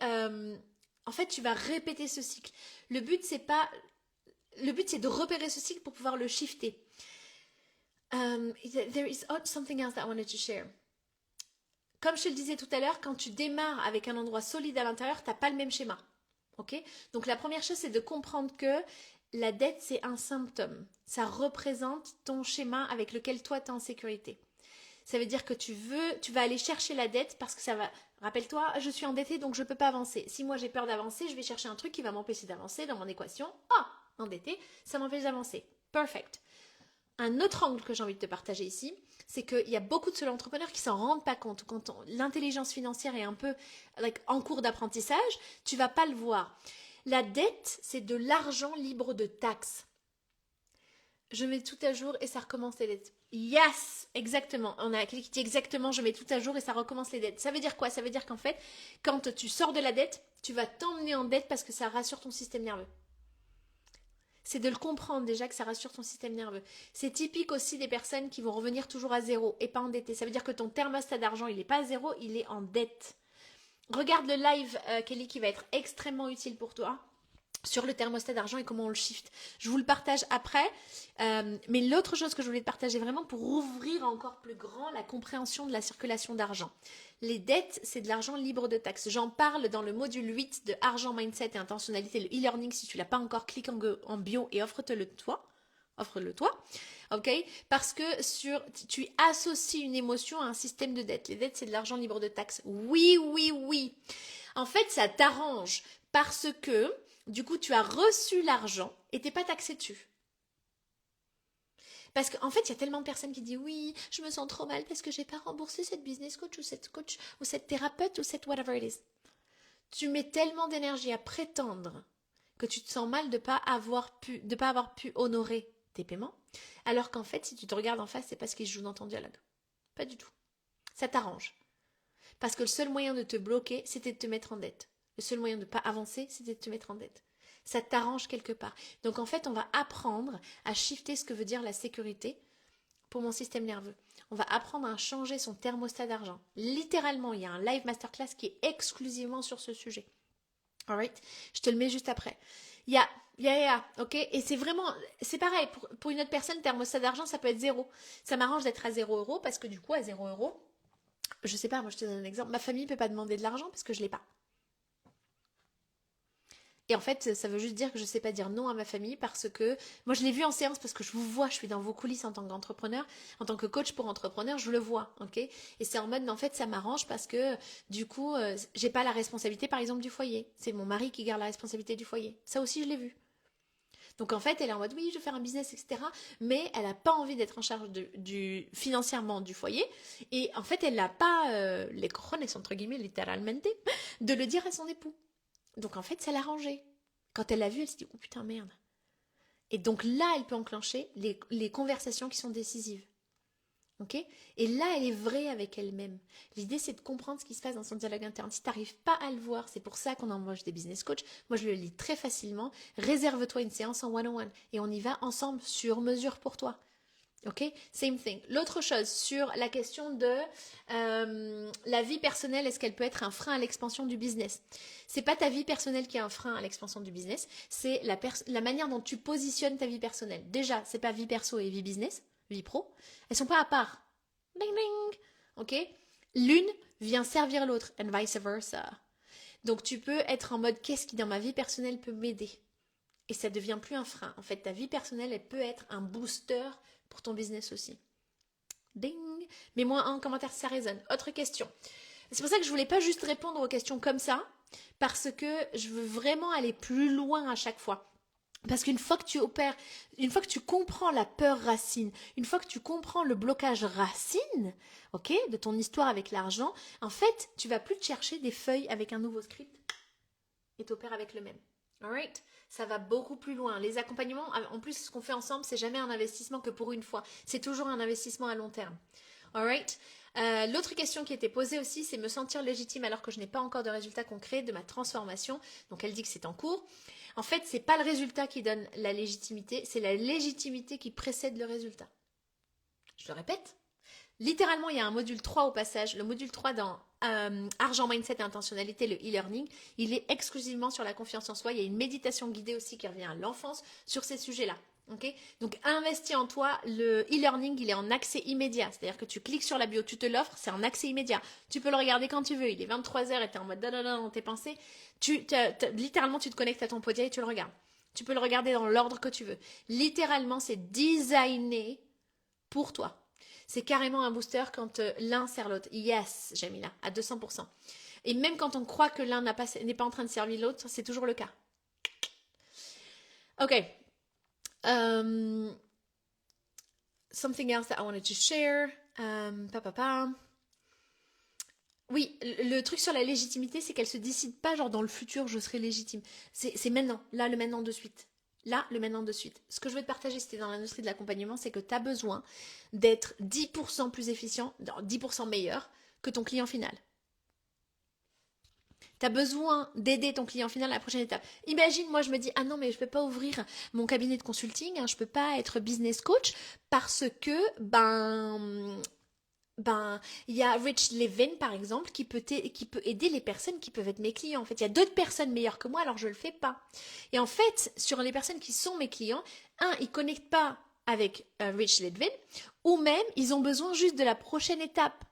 en fait, tu vas répéter ce cycle. Le but, c'est de repérer ce cycle pour pouvoir le shifter. There is something else that I wanted to share. Comme je te le disais tout à l'heure, quand tu démarres avec un endroit solide à l'intérieur, tu n'as pas le même schéma. Ok. Donc la première chose, c'est de comprendre que la dette, c'est un symptôme. Ça représente ton schéma avec lequel toi, tu es en sécurité. Ça veut dire que tu vas aller chercher la dette parce que ça va. Rappelle-toi, je suis endettée donc je ne peux pas avancer. Si moi j'ai peur d'avancer, je vais chercher un truc qui va m'empêcher d'avancer dans mon équation. Endettée, ça m'empêche d'avancer. Perfect. Un autre angle que j'ai envie de te partager ici, c'est qu'il y a beaucoup de solopreneurs qui s'en rendent pas compte. Quand l'intelligence financière est un peu en cours d'apprentissage, tu vas pas le voir. La dette, c'est de l'argent libre de taxes. Je mets tout à jour et ça recommence les dettes. Yes, exactement. On a quelqu'un qui dit exactement, je mets tout à jour et ça recommence les dettes. Ça veut dire quoi? Ça veut dire qu'en fait, quand tu sors de la dette, tu vas t'emmener en dette parce que ça rassure ton système nerveux. C'est de le comprendre déjà que ça rassure ton système nerveux. C'est typique aussi des personnes qui vont revenir toujours à zéro et pas endettées. Ça veut dire que ton thermostat d'argent, il n'est pas à zéro, il est en dette. Regarde le live, Kelly, qui va être extrêmement utile pour toi sur le thermostat d'argent et comment on le shift. Je vous le partage après. Mais l'autre chose que je voulais te partager vraiment pour ouvrir encore plus grand la compréhension de la circulation d'argent. Les dettes, c'est de l'argent libre de taxes. J'en parle dans le module 8 de Argent, Mindset et Intentionnalité, le e-learning. Si tu ne l'as pas encore, clique en bio et offre-le toi. Ok? Parce que tu associes une émotion à un système de dette. Les dettes, c'est de l'argent libre de taxes. Oui. En fait, ça t'arrange parce que du coup, tu as reçu l'argent et tu n'es pas taxé dessus. Parce qu'en fait, il y a tellement de personnes qui disent oui, je me sens trop mal parce que je n'ai pas remboursé cette business coach ou cette thérapeute ou cette whatever it is. Tu mets tellement d'énergie à prétendre que tu te sens mal de ne pas avoir pu honorer tes paiements, alors qu'en fait, si tu te regardes en face, c'est parce qu'ils jouent dans ton dialogue. Pas du tout. Ça t'arrange. Parce que le seul moyen de te bloquer, c'était de te mettre en dette. Le seul moyen de ne pas avancer, c'était de te mettre en dette. Ça t'arrange quelque part. Donc en fait, on va apprendre à shifter ce que veut dire la sécurité pour mon système nerveux. On va apprendre à changer son thermostat d'argent. Littéralement, il y a un live masterclass qui est exclusivement sur ce sujet. Alright, je te le mets juste après. Ok? Et c'est vraiment, c'est pareil, pour une autre personne, thermostat d'argent, ça peut être zéro. Ça m'arrange d'être à 0 € parce que du coup, à 0 €, je sais pas, moi je te donne un exemple, ma famille peut pas demander de l'argent parce que je l'ai pas. Et en fait, ça veut juste dire que je sais pas dire non à ma famille parce que moi je l'ai vu en séance parce que je vous vois, je suis dans vos coulisses en tant qu'entrepreneur, en tant que coach pour entrepreneur, je le vois, ok? Et c'est en mode, mais en fait, ça m'arrange parce que du coup, j'ai pas la responsabilité, par exemple, du foyer. C'est mon mari qui garde la responsabilité du foyer. Ça aussi, je l'ai vu. Donc en fait, elle est en mode oui, je veux faire un business, etc. Mais elle n'a pas envie d'être en charge financièrement du foyer. Et en fait, elle n'a pas les cojones, entre guillemets, littéralement, de le dire à son époux. Donc en fait, ça l'a arrangé. Quand elle l'a vu, elle s'est dit oh putain, merde. Et donc là, elle peut enclencher les conversations qui sont décisives. Ok? Et là, elle est vraie avec elle-même. L'idée, c'est de comprendre ce qui se passe dans son dialogue interne. Si tu n'arrives pas à le voir, c'est pour ça qu'on embauche des business coachs. Moi, je le lis très facilement. Réserve-toi une séance en one-on-one et on y va ensemble sur mesure pour toi. Ok? Same thing. L'autre chose sur la question de la vie personnelle, est-ce qu'elle peut être un frein à l'expansion du business? C'est pas ta vie personnelle qui est un frein à l'expansion du business, c'est la manière dont tu positionnes ta vie personnelle. Déjà, c'est pas vie perso et vie business, vie pro. Elles sont pas à part. Ding ding. Ok? L'une vient servir l'autre and vice versa. Donc tu peux être en mode qu'est-ce qui dans ma vie personnelle peut m'aider? Et ça devient plus un frein. En fait, ta vie personnelle, elle peut être un booster pour ton business aussi. Ding. Mets-moi un commentaire si ça résonne. Autre question. C'est pour ça que je voulais pas juste répondre aux questions comme ça, parce que je veux vraiment aller plus loin à chaque fois. Parce qu'une fois que tu opères, une fois que tu comprends la peur racine, une fois que tu comprends le blocage racine, ok, de ton histoire avec l'argent, en fait, tu vas plus te chercher des feuilles avec un nouveau script et t'opères avec le même. Alright? Ça va beaucoup plus loin. Les accompagnements, en plus, ce qu'on fait ensemble, c'est jamais un investissement que pour une fois. C'est toujours un investissement à long terme. Alright? L'autre question qui était posée aussi, c'est me sentir légitime alors que je n'ai pas encore de résultat concret de ma transformation. Donc elle dit que c'est en cours. En fait, c'est pas le résultat qui donne la légitimité, c'est la légitimité qui précède le résultat. Je le répète. Littéralement, il y a un module 3 au passage. Le module 3 dans Argent, Mindset et Intentionnalité, le e-learning, il est exclusivement sur la confiance en soi. Il y a une méditation guidée aussi qui revient à l'enfance sur ces sujets-là. Okay? Donc, investis en toi. Le e-learning, il est en accès immédiat. C'est-à-dire que tu cliques sur la bio, tu te l'offres, c'est en accès immédiat. Tu peux le regarder quand tu veux. Il est 23h et tu es en mode dans tes pensées. Littéralement, tu te connectes à ton podium et tu le regardes. Tu peux le regarder dans l'ordre que tu veux. Littéralement, c'est designé pour toi. C'est carrément un booster quand l'un sert l'autre. Yes, Jamila, à 200%. Et même quand on croit que l'un n'est pas en train de servir l'autre, c'est toujours le cas. Ok. Something else that I wanted to share. Oui, le truc sur la légitimité, c'est qu'elle se décide pas genre dans le futur, je serai légitime. C'est maintenant, là, le maintenant de suite. Là, le maintenant de suite. Ce que je veux te partager, si tu es dans l'industrie de l'accompagnement, c'est que tu as besoin d'être 10% plus efficient, 10% meilleur que ton client final. Tu as besoin d'aider ton client final à la prochaine étape. Imagine, moi, je me dis, ah non, mais je ne peux pas ouvrir mon cabinet de consulting, je ne peux pas être business coach parce que, il y a Rich Levin, par exemple, qui peut aider les personnes qui peuvent être mes clients. En fait, il y a d'autres personnes meilleures que moi, alors je ne le fais pas. Et en fait, sur les personnes qui sont mes clients, ils ne connectent pas avec Rich Levin, ou même, ils ont besoin juste de la prochaine étape.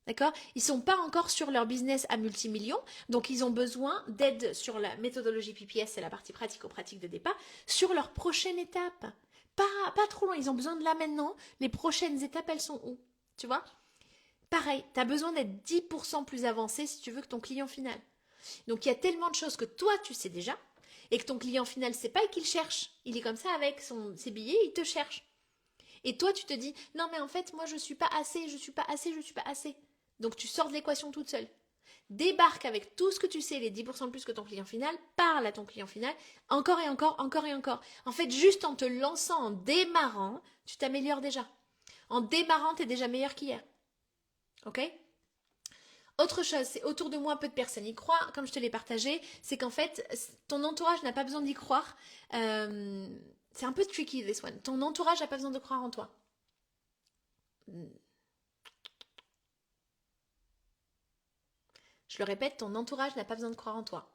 D'accord? Ils ne sont pas encore sur leur business à multimillions, donc ils ont besoin d'aide sur la méthodologie PPS, c'est la partie pratico-pratique de départ, sur leur prochaine étape. Pas trop loin, ils ont besoin de là maintenant. Les prochaines étapes, elles sont où? Tu vois? Pareil, tu as besoin d'être 10% plus avancé si tu veux que ton client final. Donc il y a tellement de choses que toi tu sais déjà et que ton client final ne sait pas et qu'il cherche. Il est comme ça avec ses billets, il te cherche. Et toi tu te dis non mais en fait moi je suis pas assez, je suis pas assez, je suis pas assez. Donc tu sors de l'équation toute seule. Débarque avec tout ce que tu sais, les 10% de plus que ton client final, parle à ton client final, encore et encore, encore et encore. En fait, juste en te lançant, en démarrant, tu t'améliores déjà. En démarrant, tu es déjà meilleur qu'hier. Ok? Autre chose, c'est autour de moi, peu de personnes y croient, comme je te l'ai partagé, c'est qu'en fait, ton entourage n'a pas besoin d'y croire. C'est un peu tricky, this one. Ton entourage n'a pas besoin de croire en toi. Je le répète, ton entourage n'a pas besoin de croire en toi.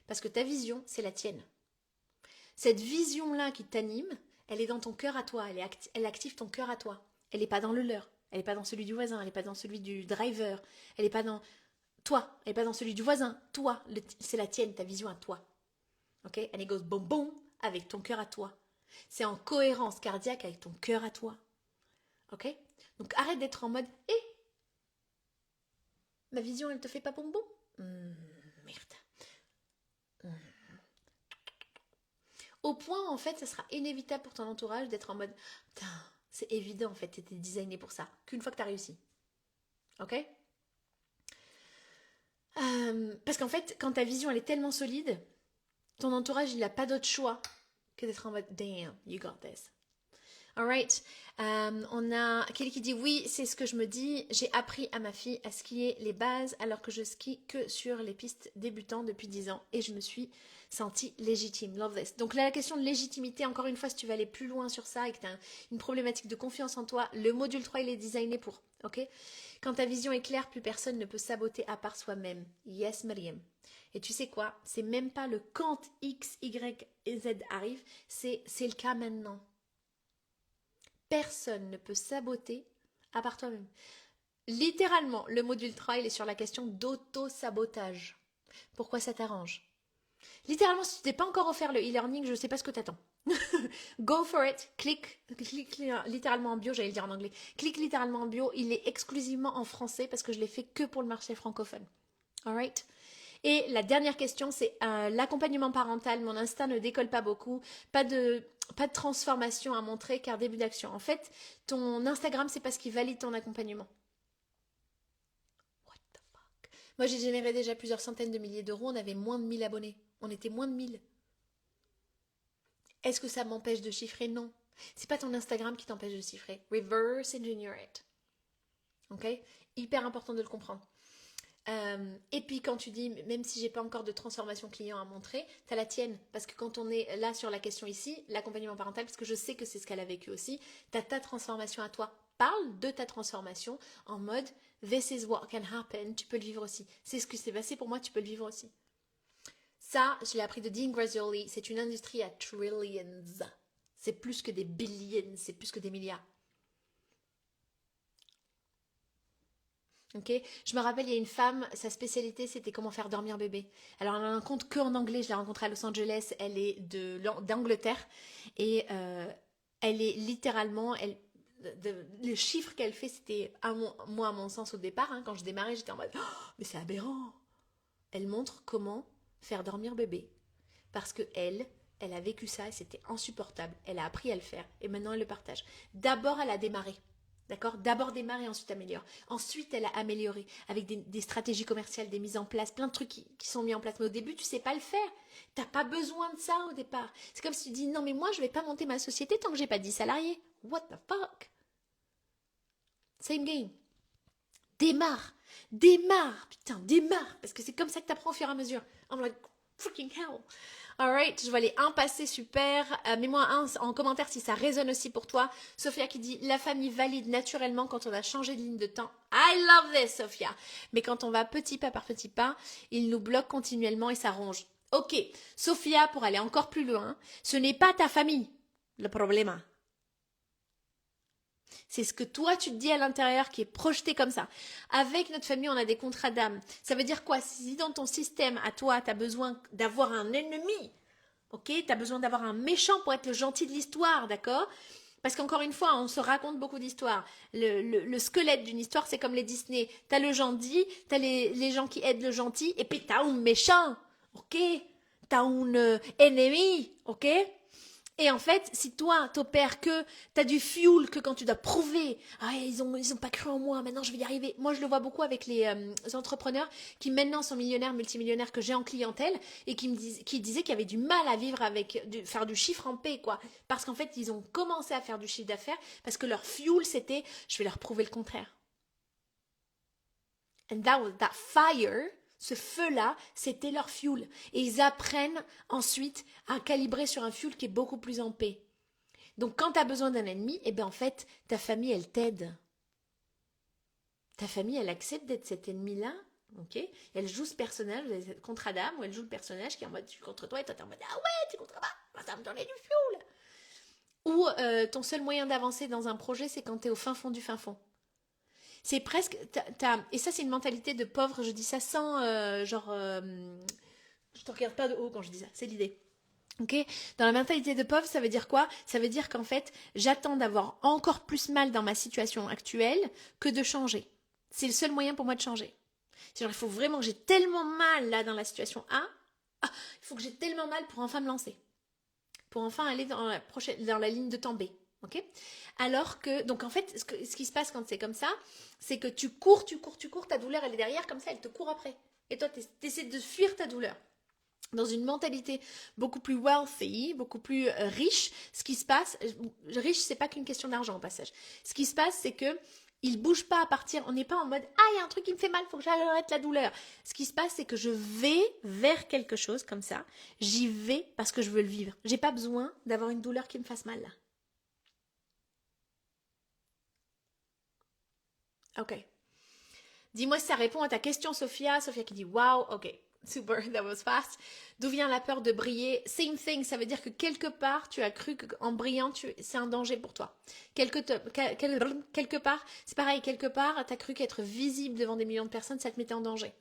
Parce que ta vision, c'est la tienne. Cette vision-là qui t'anime, elle est dans ton cœur à toi, elle active ton cœur à toi. Elle n'est pas dans le leur, elle n'est pas dans celui du voisin, elle n'est pas dans celui du driver, elle n'est pas dans toi, elle n'est pas dans celui du voisin, toi, c'est la tienne, ta vision à toi. Ok? And it goes boum boum avec ton cœur à toi. C'est en cohérence cardiaque avec ton cœur à toi. Ok? Donc arrête d'être en mode ma vision elle te fait pas boum boum? Merde. Au point en fait ça sera inévitable pour ton entourage d'être en mode putain, c'est évident en fait, t'étais designé pour ça, qu'une fois que t'as réussi. Ok? Parce qu'en fait, quand ta vision elle est tellement solide, ton entourage il n'a pas d'autre choix que d'être en mode damn, you got this. Alright, on a Kelly qui dit oui, c'est ce que je me dis. J'ai appris à ma fille à skier les bases alors que je skie que sur les pistes débutantes depuis 10 ans et je me suis sentie légitime. Love this. Donc là, la question de légitimité, encore une fois, si tu veux aller plus loin sur ça et que tu as une problématique de confiance en toi, le module 3 il est designé pour. Ok? Quand ta vision est claire, plus personne ne peut saboter à part soi-même. Yes, Mariam. Et tu sais quoi? C'est même pas le quand X, Y et Z arrive, c'est le cas maintenant. Personne ne peut saboter à part toi-même. Littéralement, le module 3, il est sur la question d'auto-sabotage. Pourquoi ça t'arrange? Littéralement, si tu t'es pas encore offert le e-learning, je ne sais pas ce que t'attends. Go for it, clique littéralement en bio, j'allais le dire en anglais. Clique littéralement en bio, il est exclusivement en français parce que je l'ai fait que pour le marché francophone. Alright? Et la dernière question, c'est l'accompagnement parental. Mon instinct ne décolle pas beaucoup. Pas de transformation à montrer car début d'action. En fait, ton Instagram, c'est pas ce qui valide ton accompagnement. What the fuck? Moi, j'ai généré déjà plusieurs centaines de milliers d'euros. On avait moins de 1000 abonnés. On était moins de 1000. Est-ce que ça m'empêche de chiffrer? Non. C'est pas ton Instagram qui t'empêche de chiffrer. Reverse engineer it. Ok? Hyper important de le comprendre. Et puis quand tu dis, même si j'ai pas encore de transformation client à montrer, t'as la tienne. Parce que quand on est là sur la question ici, l'accompagnement parental, parce que je sais que c'est ce qu'elle a vécu aussi, t'as ta transformation à toi. Parle de ta transformation en mode this is what can happen, tu peux le vivre aussi. C'est ce qui s'est passé pour moi, tu peux le vivre aussi. Ça, je l'ai appris de Dean Graziosi, c'est une industrie à trillions. C'est plus que des billions, c'est plus que des milliards. Ok, je me rappelle, il y a une femme, sa spécialité c'était comment faire dormir bébé. Alors elle en rencontre que en anglais, je l'ai rencontrée à Los Angeles, elle est d'Angleterre et elle est littéralement, le chiffre qu'elle fait c'était, moi à mon sens au départ, hein, quand je démarrais j'étais en mode, oh, mais c'est aberrant. Elle montre comment faire dormir bébé parce que elle a vécu ça et c'était insupportable. Elle a appris à le faire et maintenant elle le partage. D'abord elle a démarré. D'accord? D'abord démarrer, ensuite améliore. Ensuite, elle a amélioré avec des stratégies commerciales, des mises en place, plein de trucs qui sont mis en place. Mais au début, tu sais pas le faire. T'as pas besoin de ça au départ. C'est comme si tu dis non, mais moi, je vais pas monter ma société tant que j'ai pas 10 salariés. What the fuck? Same game. Démarre. Démarre. Putain, démarre. Parce que c'est comme ça que t'apprends au fur et à mesure. I'm like, freaking hell. Alright, je vois les 1 passer, super. Mets-moi un en commentaire si ça résonne aussi pour toi. Sophia qui dit, la famille valide naturellement quand on a changé de ligne de temps. I love this, Sophia. Mais quand on va petit pas par petit pas, il nous bloque continuellement et ça ronge. Ok, Sophia, pour aller encore plus loin, ce n'est pas ta famille le problème. C'est ce que toi tu te dis à l'intérieur qui est projeté comme ça. Avec notre famille, on a des contrats d'âme. Ça veut dire quoi? Si dans ton système, à toi, tu as besoin d'avoir un ennemi, ok? Tu as besoin d'avoir un méchant pour être le gentil de l'histoire, d'accord? Parce qu'encore une fois, on se raconte beaucoup d'histoires. Le squelette d'une histoire, c'est comme les Disney. T'as le gentil, t'as les gens qui aident le gentil, et puis t'as un méchant, ok? T'as un ennemi, ok? Et en fait, si toi, t'opères que t'as du fuel que quand tu dois prouver, ah, ils ont pas cru en moi, maintenant je vais y arriver. Moi, je le vois beaucoup avec les entrepreneurs qui maintenant sont millionnaires, multimillionnaires que j'ai en clientèle et qui disaient qu'il y avait du mal à vivre avec, faire du chiffre en paix, quoi. Parce qu'en fait, ils ont commencé à faire du chiffre d'affaires parce que leur fuel, c'était, je vais leur prouver le contraire. And that fire, ce feu-là, c'était leur fuel. Et ils apprennent ensuite à calibrer sur un fuel qui est beaucoup plus en paix. Donc quand tu as besoin d'un ennemi, eh bien en fait, ta famille, elle t'aide. Ta famille, elle accepte d'être cet ennemi-là, ok? Elle joue ce personnage, vous avez cette contrat d'âme, où elle joue le personnage qui est en mode, je suis contre toi, et toi t'es en mode, ah ouais, tu es contre moi. ça me donnait du fioul. Ou ton seul moyen d'avancer dans un projet, c'est quand tu es au fin fond du fin fond. C'est presque... Et ça, c'est une mentalité de pauvre, je dis ça sans je te regarde pas de haut quand je dis ça, c'est l'idée. Ok, dans la mentalité de pauvre, ça veut dire quoi? Ça veut dire qu'en fait, j'attends d'avoir encore plus mal dans ma situation actuelle que de changer. C'est le seul moyen pour moi de changer. Genre, il faut vraiment que j'ai tellement mal là dans la situation A, il faut que j'ai tellement mal pour enfin me lancer. Pour enfin aller dans la ligne de temps B. Ok? Alors que, donc en fait, ce qui se passe quand c'est comme ça, c'est que tu cours, ta douleur elle est derrière, comme ça elle te court après. Et toi, tu essaies de fuir ta douleur. Dans une mentalité beaucoup plus wealthy, beaucoup plus riche, ce qui se passe, riche, c'est pas qu'une question d'argent au passage. Ce qui se passe, c'est que il bouge pas à partir, on n'est pas en mode ah, il y a un truc qui me fait mal, faut que j'arrête la douleur. Ce qui se passe, c'est que je vais vers quelque chose comme ça, j'y vais parce que je veux le vivre. J'ai pas besoin d'avoir une douleur qui me fasse mal là. Ok. Dis-moi si ça répond à ta question, Sophia. Sophia qui dit wow, ok. Super, that was fast. D'où vient la peur de briller? Same thing, ça veut dire que quelque part, tu as cru qu'en brillant, c'est un danger pour toi. Quelque part, c'est pareil, quelque part, tu as cru qu'être visible devant des millions de personnes, ça te mettait en danger.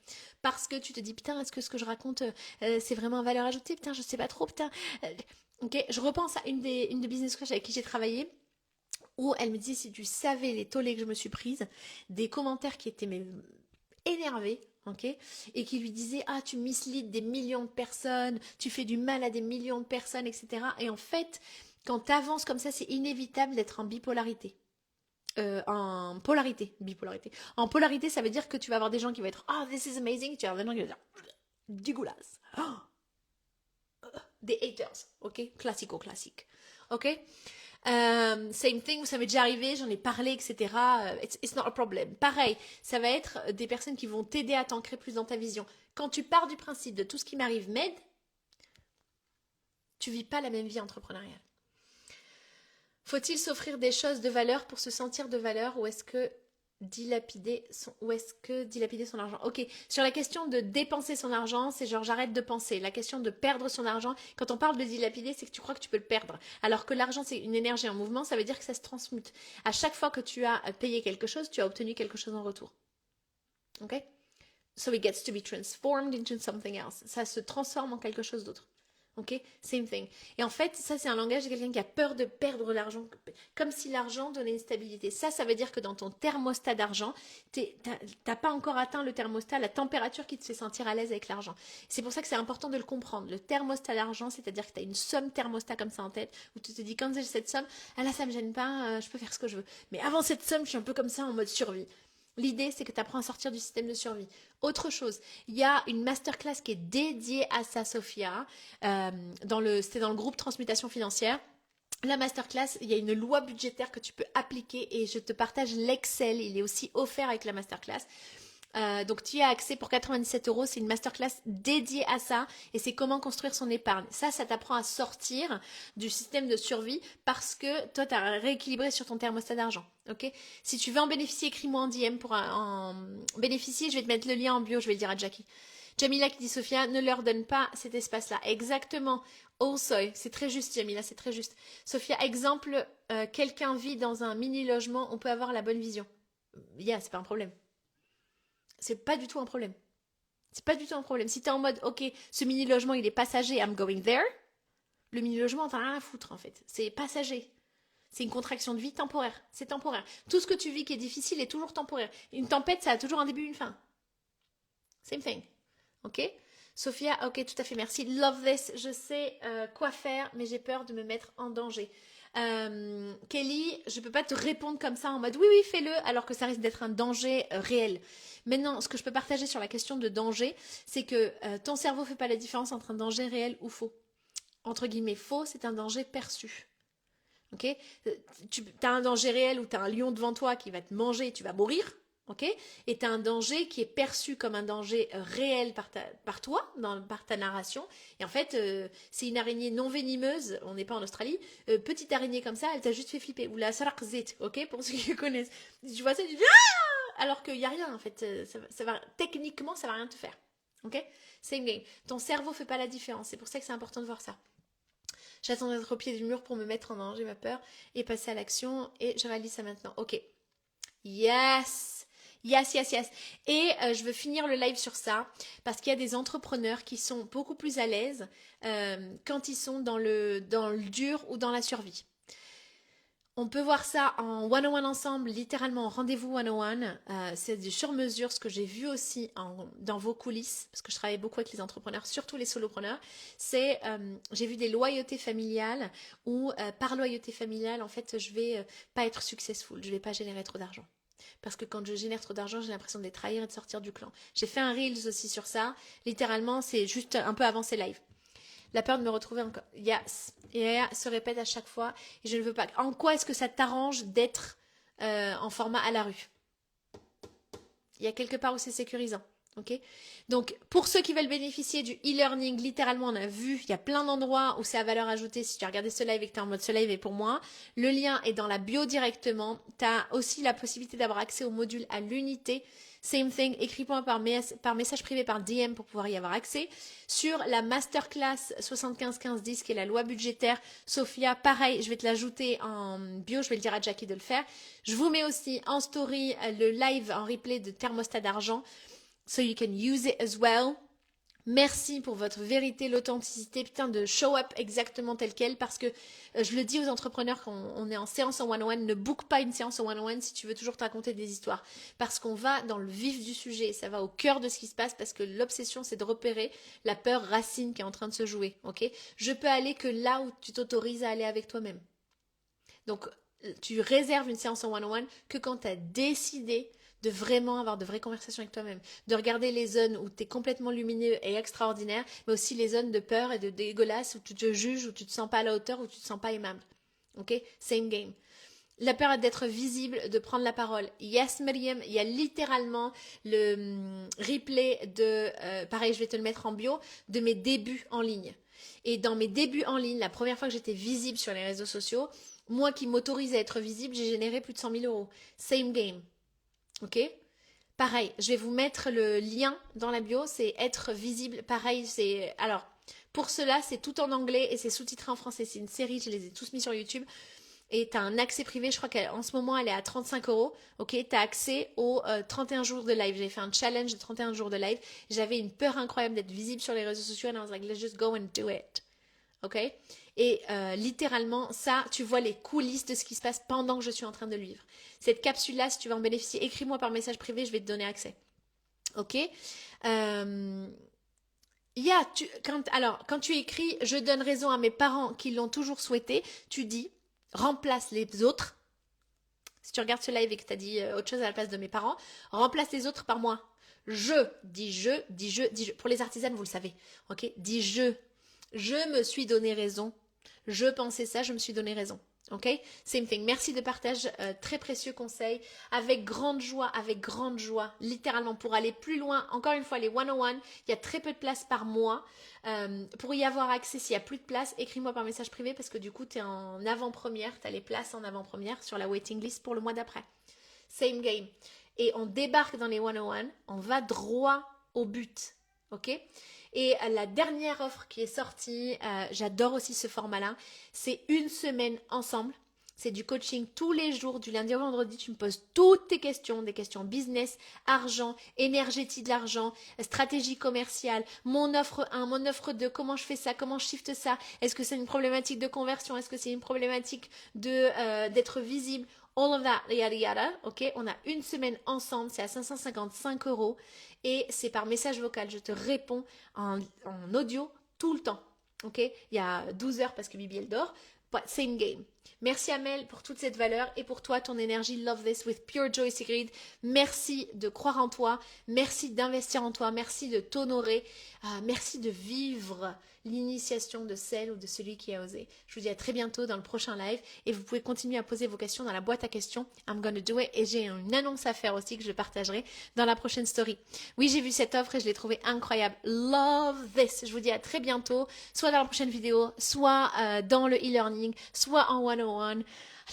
Parce que tu te dis, putain, est-ce que ce que je raconte, c'est vraiment une valeur ajoutée? Putain, je sais pas trop, putain. Ok, je repense à une des business coach avec qui j'ai travaillé, où elle me dit, si tu savais les tollés que je me suis prise, des commentaires qui étaient énervés, ok, et qui lui disaient ah tu misleads des millions de personnes, tu fais du mal à des millions de personnes, etc. Et en fait, quand tu avances comme ça, c'est inévitable d'être en bipolarité. En polarité, bipolarité. En polarité, ça veut dire que tu vas avoir des gens qui vont être oh this is amazing, tu vas avoir des gens qui vont dire dégueulasse. Oh, des haters, ok, classique, ok. Same thing, ça m'est déjà arrivé, j'en ai parlé, etc. It's not a problem. Pareil, ça va être des personnes qui vont t'aider à t'ancrer plus dans ta vision. Quand tu pars du principe de tout ce qui m'arrive m'aide, tu vis pas la même vie entrepreneuriale. Faut-il s'offrir des choses de valeur pour se sentir de valeur ou est-ce que dilapider son argent? Ok, sur la question de dépenser son argent, c'est genre j'arrête de penser. La question de perdre son argent, quand on parle de dilapider, c'est que tu crois que tu peux le perdre. Alors que l'argent, c'est une énergie en mouvement, ça veut dire que ça se transmute. À chaque fois que tu as payé quelque chose, tu as obtenu quelque chose en retour. Ok? So it gets to be transformed into something else. Ça se transforme en quelque chose d'autre. Ok, same thing. Et en fait, ça c'est un langage de quelqu'un qui a peur de perdre l'argent, comme si l'argent donnait une stabilité. Ça veut dire que dans ton thermostat d'argent, t'as pas encore atteint le thermostat, la température qui te fait sentir à l'aise avec l'argent. C'est pour ça que c'est important de le comprendre. Le thermostat d'argent, c'est-à-dire que tu as une somme thermostat comme ça en tête, où tu te dis quand j'ai cette somme, ah là ça me gêne pas, je peux faire ce que je veux. Mais avant cette somme, je suis un peu comme ça en mode survie. L'idée, c'est que tu apprends à sortir du système de survie. Autre chose, il y a une masterclass qui est dédiée à ça, Sophia. C'était dans le groupe Transmutation financière. La masterclass, il y a une loi budgétaire que tu peux appliquer et je te partage l'Excel. Il est aussi offert avec la masterclass. Donc tu y as accès pour 97 €. C'est une masterclass dédiée à ça et c'est comment construire son épargne. Ça t'apprend à sortir du système de survie parce que toi, tu as rééquilibré sur ton thermostat d'argent. Ok. Si tu veux en bénéficier, écris-moi en DM pour en bénéficier. Je vais te mettre le lien en bio, je vais le dire à Jackie. Jamila qui dit Sophia, ne leur donne pas cet espace-là. Exactement. Also, c'est très juste, Jamila, c'est très juste. Sophia, exemple, quelqu'un vit dans un mini-logement, on peut avoir la bonne vision. C'est pas un problème. C'est pas du tout un problème. C'est pas du tout un problème. Si t'es en mode, ok, ce mini-logement, il est passager, I'm going there, le mini-logement, t'en as rien à foutre, en fait. C'est passager. C'est une contraction de vie temporaire. C'est temporaire. Tout ce que tu vis qui est difficile est toujours temporaire. Une tempête, ça a toujours un début et une fin. Same thing. Ok? Sophia, ok, tout à fait, merci. Love this. Je sais quoi faire, mais j'ai peur de me mettre en danger. Kelly, je peux pas te répondre comme ça en mode oui, oui, fais-le, alors que ça risque d'être un danger réel. Maintenant, ce que je peux partager sur la question de danger, c'est que ton cerveau fait pas la différence entre un danger réel ou faux. Entre guillemets, faux, c'est un danger perçu. Ok? Tu as un danger réel où tu as un lion devant toi qui va te manger et tu vas mourir. Ok? Et tu as un danger qui est perçu comme un danger réel par toi, par ta narration. Et en fait, c'est une araignée non venimeuse, on n'est pas en Australie, petite araignée comme ça, elle t'a juste fait flipper. Ou la sarakzit, ok? Pour ceux qui connaissent. Tu vois ça, tu dis ah! Alors qu'il n'y a rien en fait. Techniquement, ça va rien te faire. Ok? Same game. Ton cerveau fait pas la différence. C'est pour ça que c'est important de voir ça. J'attends d'être au pied du mur pour me mettre en danger, ma peur, et passer à l'action. Et je réalise ça maintenant. Ok. Yes! Yes, yes, yes. Et je veux finir le live sur ça parce qu'il y a des entrepreneurs qui sont beaucoup plus à l'aise quand ils sont dans le dur ou dans la survie. On peut voir ça en one-on-one ensemble, littéralement en rendez-vous one-on-one. C'est du sur-mesure, ce que j'ai vu aussi dans vos coulisses, parce que je travaille beaucoup avec les entrepreneurs, surtout les solopreneurs. C'est, j'ai vu des loyautés familiales où par loyauté familiale, en fait, je vais pas être successful, je vais pas générer trop d'argent. Parce que quand je génère trop d'argent, j'ai l'impression de les trahir et de sortir du clan. J'ai fait un Reels aussi sur ça. Littéralement, c'est juste un peu avant ces lives. La peur de me retrouver encore. Yes. Et elle se répète à chaque fois. Et je ne veux pas. En quoi est-ce que ça t'arrange d'être en format à la rue? Il y a quelque part où c'est sécurisant. Ok. Donc, pour ceux qui veulent bénéficier du e-learning, littéralement, on a vu, il y a plein d'endroits où c'est à valeur ajoutée. Si tu as regardé ce live et que tu es en mode ce live est pour moi, le lien est dans la bio directement. Tu as aussi la possibilité d'avoir accès au module à l'unité. Same thing, écris-moi par message privé, par DM pour pouvoir y avoir accès. Sur la masterclass 75-15-10 qui est la loi budgétaire, Sophia, pareil, je vais te l'ajouter en bio, je vais le dire à Jackie de le faire. Je vous mets aussi en story le live en replay de thermostat d'argent. So you can use it as well. Merci pour votre vérité, l'authenticité, putain de show up exactement tel quel parce que je le dis aux entrepreneurs quand on est en séance en one-on-one, ne book pas une séance en one-on-one si tu veux toujours te raconter des histoires parce qu'on va dans le vif du sujet, ça va au cœur de ce qui se passe parce que l'obsession c'est de repérer la peur racine qui est en train de se jouer, ok? Je peux aller que là où tu t'autorises à aller avec toi-même. Donc tu réserves une séance en one-on-one que quand tu as décidé de vraiment avoir de vraies conversations avec toi-même, de regarder les zones où tu es complètement lumineux et extraordinaire, mais aussi les zones de peur et de dégueulasse où tu te juges, où tu te sens pas à la hauteur, où tu te sens pas aimable. Ok? Same game. La peur d'être visible, de prendre la parole. Yes, Myriam, il y a littéralement le replay de, pareil, je vais te le mettre en bio, de mes débuts en ligne. Et dans mes débuts en ligne, la première fois que j'étais visible sur les réseaux sociaux, moi qui m'autorise à être visible, j'ai généré plus de 100 000 euros. Same game. Ok? Pareil, je vais vous mettre le lien dans la bio, c'est être visible. Pareil, c'est. Alors, pour cela, c'est tout en anglais et c'est sous-titré en français. C'est une série, je les ai tous mis sur YouTube. Et tu as un accès privé, je crois qu'en ce moment, elle est à 35 euros. Ok, tu as accès aux 31 jours de live. J'ai fait un challenge de 31 jours de live. J'avais une peur incroyable d'être visible sur les réseaux sociaux. And I was like, let's just go and do it. Ok? Et littéralement, ça, tu vois les coulisses de ce qui se passe pendant que je suis en train de le vivre. Cette capsule-là, si tu veux en bénéficier, écris-moi par message privé, je vais te donner accès. Ok? Quand tu écris « Je donne raison à mes parents qui l'ont toujours souhaité », tu dis « Remplace les autres ». Si tu regardes ce live et que tu as dit autre chose à la place de mes parents, remplace les autres par moi. Dis je. Pour les artisanes, vous le savez. Ok? Dis je. Je me suis donné raison. Je pensais ça, je me suis donné raison. Ok? Same thing. Merci de partage, très précieux conseil. Avec grande joie, littéralement, pour aller plus loin. Encore une fois, les one-on-one, il y a très peu de place par mois. Pour y avoir accès, s'il n'y a plus de place, écris-moi par message privé parce que du coup, tu es en avant-première. Tu as les places en avant-première sur la waiting list pour le mois d'après. Same game. Et on débarque dans les one-on-one, on va droit au but. Ok? Et la dernière offre qui est sortie, j'adore aussi ce format-là, c'est une semaine ensemble. C'est du coaching tous les jours, du lundi au vendredi. Tu me poses toutes tes questions, des questions business, argent, énergétie de l'argent, stratégie commerciale, mon offre 1, mon offre 2, comment je fais ça, comment je shift ça, est-ce que c'est une problématique de conversion, est-ce que c'est une problématique d'être visible, all of that, yada yada, ok? On a une semaine ensemble, c'est à 555 euros et c'est par message vocal. Je te réponds en audio tout le temps, ok? Il y a 12 heures parce que Bibi elle dort, but same game. Merci Amel pour toute cette valeur et pour toi, ton énergie. Love this with pure joy, Sigrid. Merci de croire en toi. Merci d'investir en toi. Merci de t'honorer. Merci de vivre l'initiation de celle ou de celui qui a osé. Je vous dis à très bientôt dans le prochain live et vous pouvez continuer à poser vos questions dans la boîte à questions. I'm gonna do it et j'ai une annonce à faire aussi que je partagerai dans la prochaine story. Oui, j'ai vu cette offre et je l'ai trouvée incroyable. Love this. Je vous dis à très bientôt, soit dans la prochaine vidéo, soit dans le e-learning, soit en one-on-one.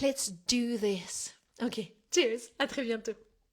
Let's do this. Ok, cheers, à très bientôt.